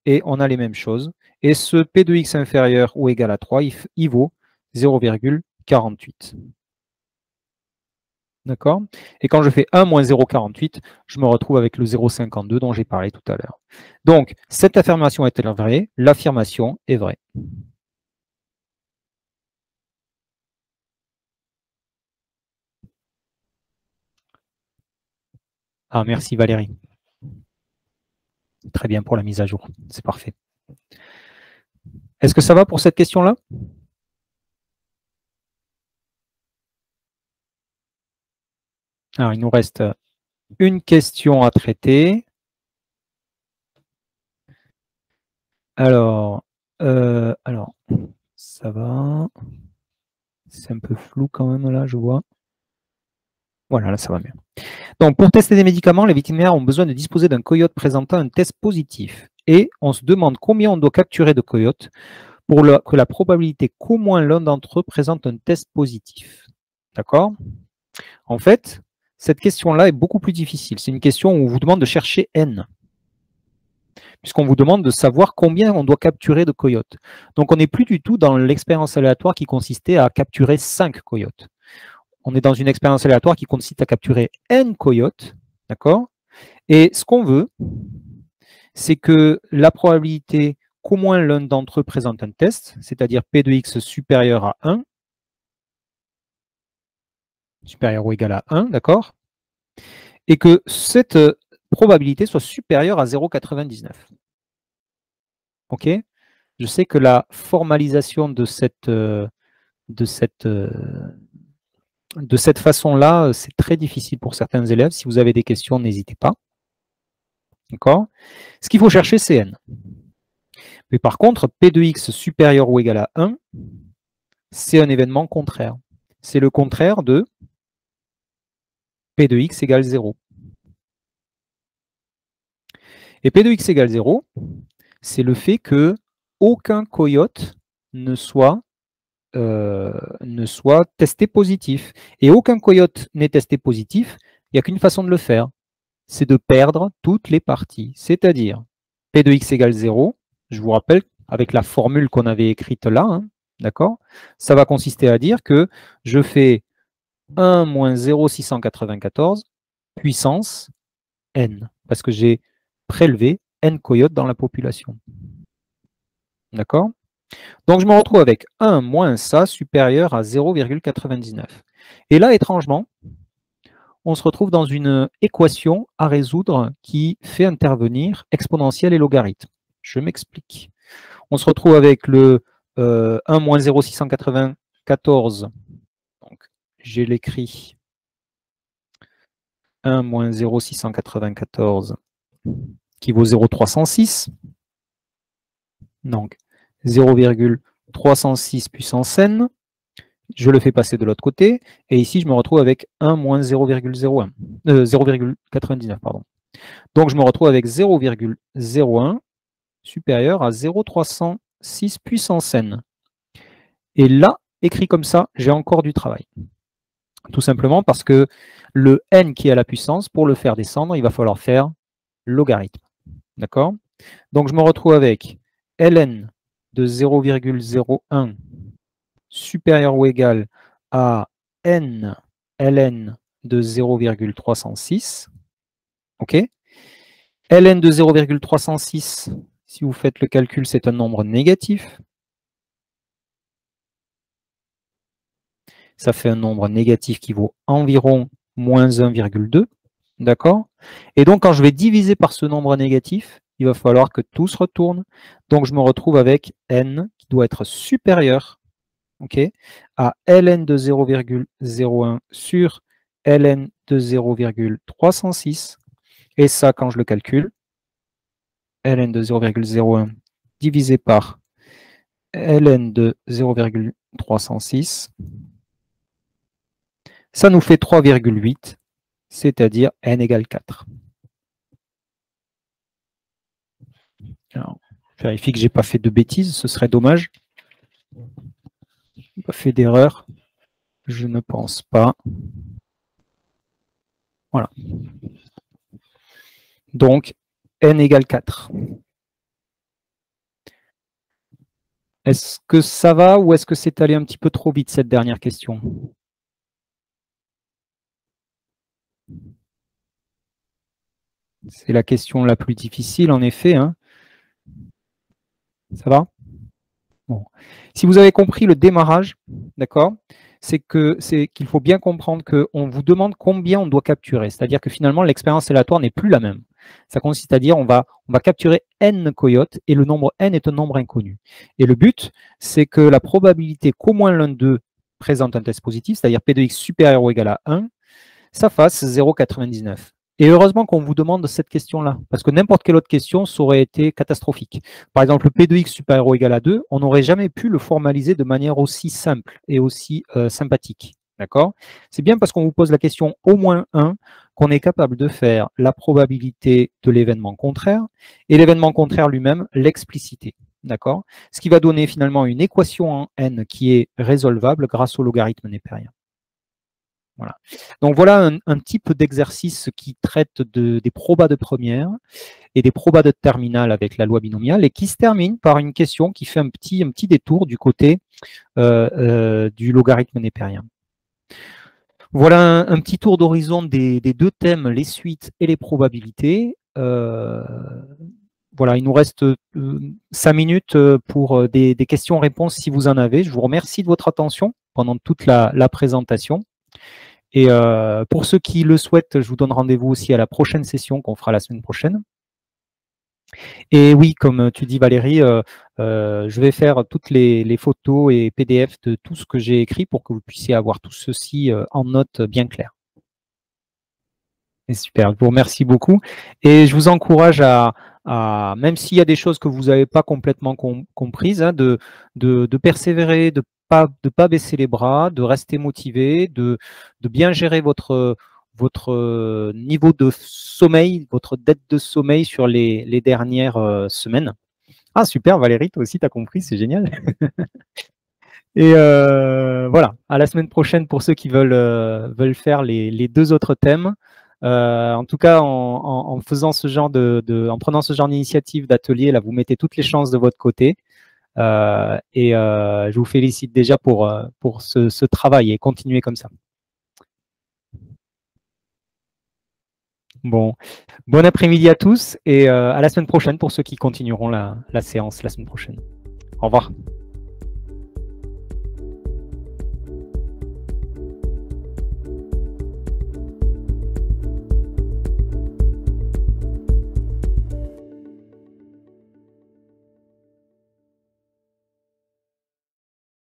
Et on a les mêmes choses. Et ce P de x inférieur ou égal à 3, il vaut 0,48. D'accord? Et quand je fais 1 moins 0,48, je me retrouve avec le 0,52 dont j'ai parlé tout à l'heure. Donc, cette affirmation est-elle vraie? L'affirmation est vraie. Ah, merci Valérie. Très bien pour la mise à jour. C'est parfait. Est-ce que ça va pour cette question-là? Alors, il nous reste une question à traiter. Alors, ça va. C'est un peu flou quand même là, je vois. Voilà, là, ça va mieux. Donc, pour tester des médicaments, les vétérinaires ont besoin de disposer d'un coyote présentant un test positif. Et on se demande combien on doit capturer de coyotes pour que la probabilité qu'au moins l'un d'entre eux présente un test positif. D'accord? En fait, cette question-là est beaucoup plus difficile. C'est une question où on vous demande de chercher N, puisqu'on vous demande de savoir combien on doit capturer de coyotes. Donc, on n'est plus du tout dans l'expérience aléatoire qui consistait à capturer 5 coyotes. On est dans une expérience aléatoire qui consiste à capturer N coyotes, d'accord? Et ce qu'on veut, c'est que la probabilité qu'au moins l'un d'entre eux présente un test, c'est-à-dire P de X supérieur à 1, supérieur ou égal à 1, d'accord? Et que cette probabilité soit supérieure à 0,99. OK? Je sais que la formalisation de cette façon-là, c'est très difficile pour certains élèves. Si vous avez des questions, n'hésitez pas. D'accord? Ce qu'il faut chercher, c'est N. Mais par contre, P de X supérieur ou égal à 1, c'est un événement contraire. C'est le contraire de P de X égale 0. Et P de X égale 0, c'est le fait que aucun coyote ne soit testé positif. Et aucun coyote n'est testé positif, il n'y a qu'une façon de le faire, c'est de perdre toutes les parties. C'est-à-dire, P de X égale 0, je vous rappelle, avec la formule qu'on avait écrite là, hein, d'accord, ça va consister à dire que je fais 1 moins 0,694 puissance n, parce que j'ai prélevé n coyotes dans la population. D'accord? Donc, je me retrouve avec 1 moins ça supérieur à 0,99. Et là, étrangement, on se retrouve dans une équation à résoudre qui fait intervenir exponentielle et logarithme. Je m'explique. On se retrouve avec le 1 moins 0,694. Donc, j'ai l'écrit 1 moins 0,694 qui vaut 0,306. Donc, 0,306 puissance n. Je le fais passer de l'autre côté. Et ici, je me retrouve avec 1 moins 0,01. 0,99, pardon. Donc, je me retrouve avec 0,01 supérieur à 0,306 puissance n. Et là, écrit comme ça, j'ai encore du travail. Tout simplement parce que le n qui est à la puissance, pour le faire descendre, il va falloir faire logarithme. D'accord? Donc, je me retrouve avec ln de 0,01 supérieur ou égal à n ln de 0,306. OK? Ln de 0,306, si vous faites le calcul, c'est un nombre négatif. Ça fait un nombre négatif qui vaut environ moins 1,2. D'accord? Et donc, quand je vais diviser par ce nombre négatif, il va falloir que tout se retourne. Donc, je me retrouve avec n qui doit être supérieur, okay, à ln de 0,01 sur ln de 0,306. Et ça, quand je le calcule, ln de 0,01 divisé par ln de 0,306, ça nous fait 3,8, c'est-à-dire n égale 4. Alors, je vérifie que je n'ai pas fait de bêtises, ce serait dommage. Je n'ai pas fait d'erreur, je ne pense pas. Voilà. Donc, n égale 4. Est-ce que ça va ou est-ce que c'est allé un petit peu trop vite, cette dernière question? C'est la question la plus difficile, en effet. Hein. Ça va? Bon. Si vous avez compris le démarrage, d'accord, c'est qu'il faut bien comprendre qu'on vous demande combien on doit capturer. C'est-à-dire que finalement, l'expérience aléatoire n'est plus la même. Ça consiste à dire on va capturer n coyotes et le nombre n est un nombre inconnu. Et le but, c'est que la probabilité qu'au moins l'un d'eux présente un test positif, c'est-à-dire P de X supérieur ou égal à 1, ça fasse 0,99. Et heureusement qu'on vous demande cette question-là, parce que n'importe quelle autre question, ça aurait été catastrophique. Par exemple, le P de x supérieur ou égal à 2, on n'aurait jamais pu le formaliser de manière aussi simple et aussi sympathique. D'accord? C'est bien parce qu'on vous pose la question au moins 1 qu'on est capable de faire la probabilité de l'événement contraire et l'événement contraire lui-même, l'explicité. D'accord? Ce qui va donner finalement une équation en n qui est résolvable grâce au logarithme népérien. Voilà. Donc voilà un type d'exercice qui traite des probas de première et des probas de terminale avec la loi binomiale et qui se termine par une question qui fait un petit détour du côté du logarithme népérien. Voilà un petit tour d'horizon des deux thèmes, les suites et les probabilités. Voilà, il nous reste 5 minutes pour des questions-réponses si vous en avez. Je vous remercie de votre attention pendant toute la présentation. Et pour ceux qui le souhaitent, je vous donne rendez-vous aussi à la prochaine session qu'on fera la semaine prochaine. Et oui, comme tu dis Valérie, je vais faire toutes les photos et PDF de tout ce que j'ai écrit pour que vous puissiez avoir tout ceci en notes bien claires. Et super, je vous remercie beaucoup. Et je vous encourage même s'il y a des choses que vous n'avez pas complètement comprises, hein, de persévérer, de pas baisser les bras, de rester motivé, de bien gérer votre niveau de sommeil, votre dette de sommeil sur les dernières semaines. Ah super Valérie, toi aussi tu as compris, c'est génial. Et voilà, à la semaine prochaine pour ceux qui veulent faire les deux autres thèmes. En tout cas, en faisant ce genre en prenant ce genre d'initiative d'atelier, là, vous mettez toutes les chances de votre côté. Et je vous félicite déjà pour ce travail et continuez comme ça. Bon après-midi à tous et à la semaine prochaine pour ceux qui continueront la séance la semaine prochaine. Au revoir.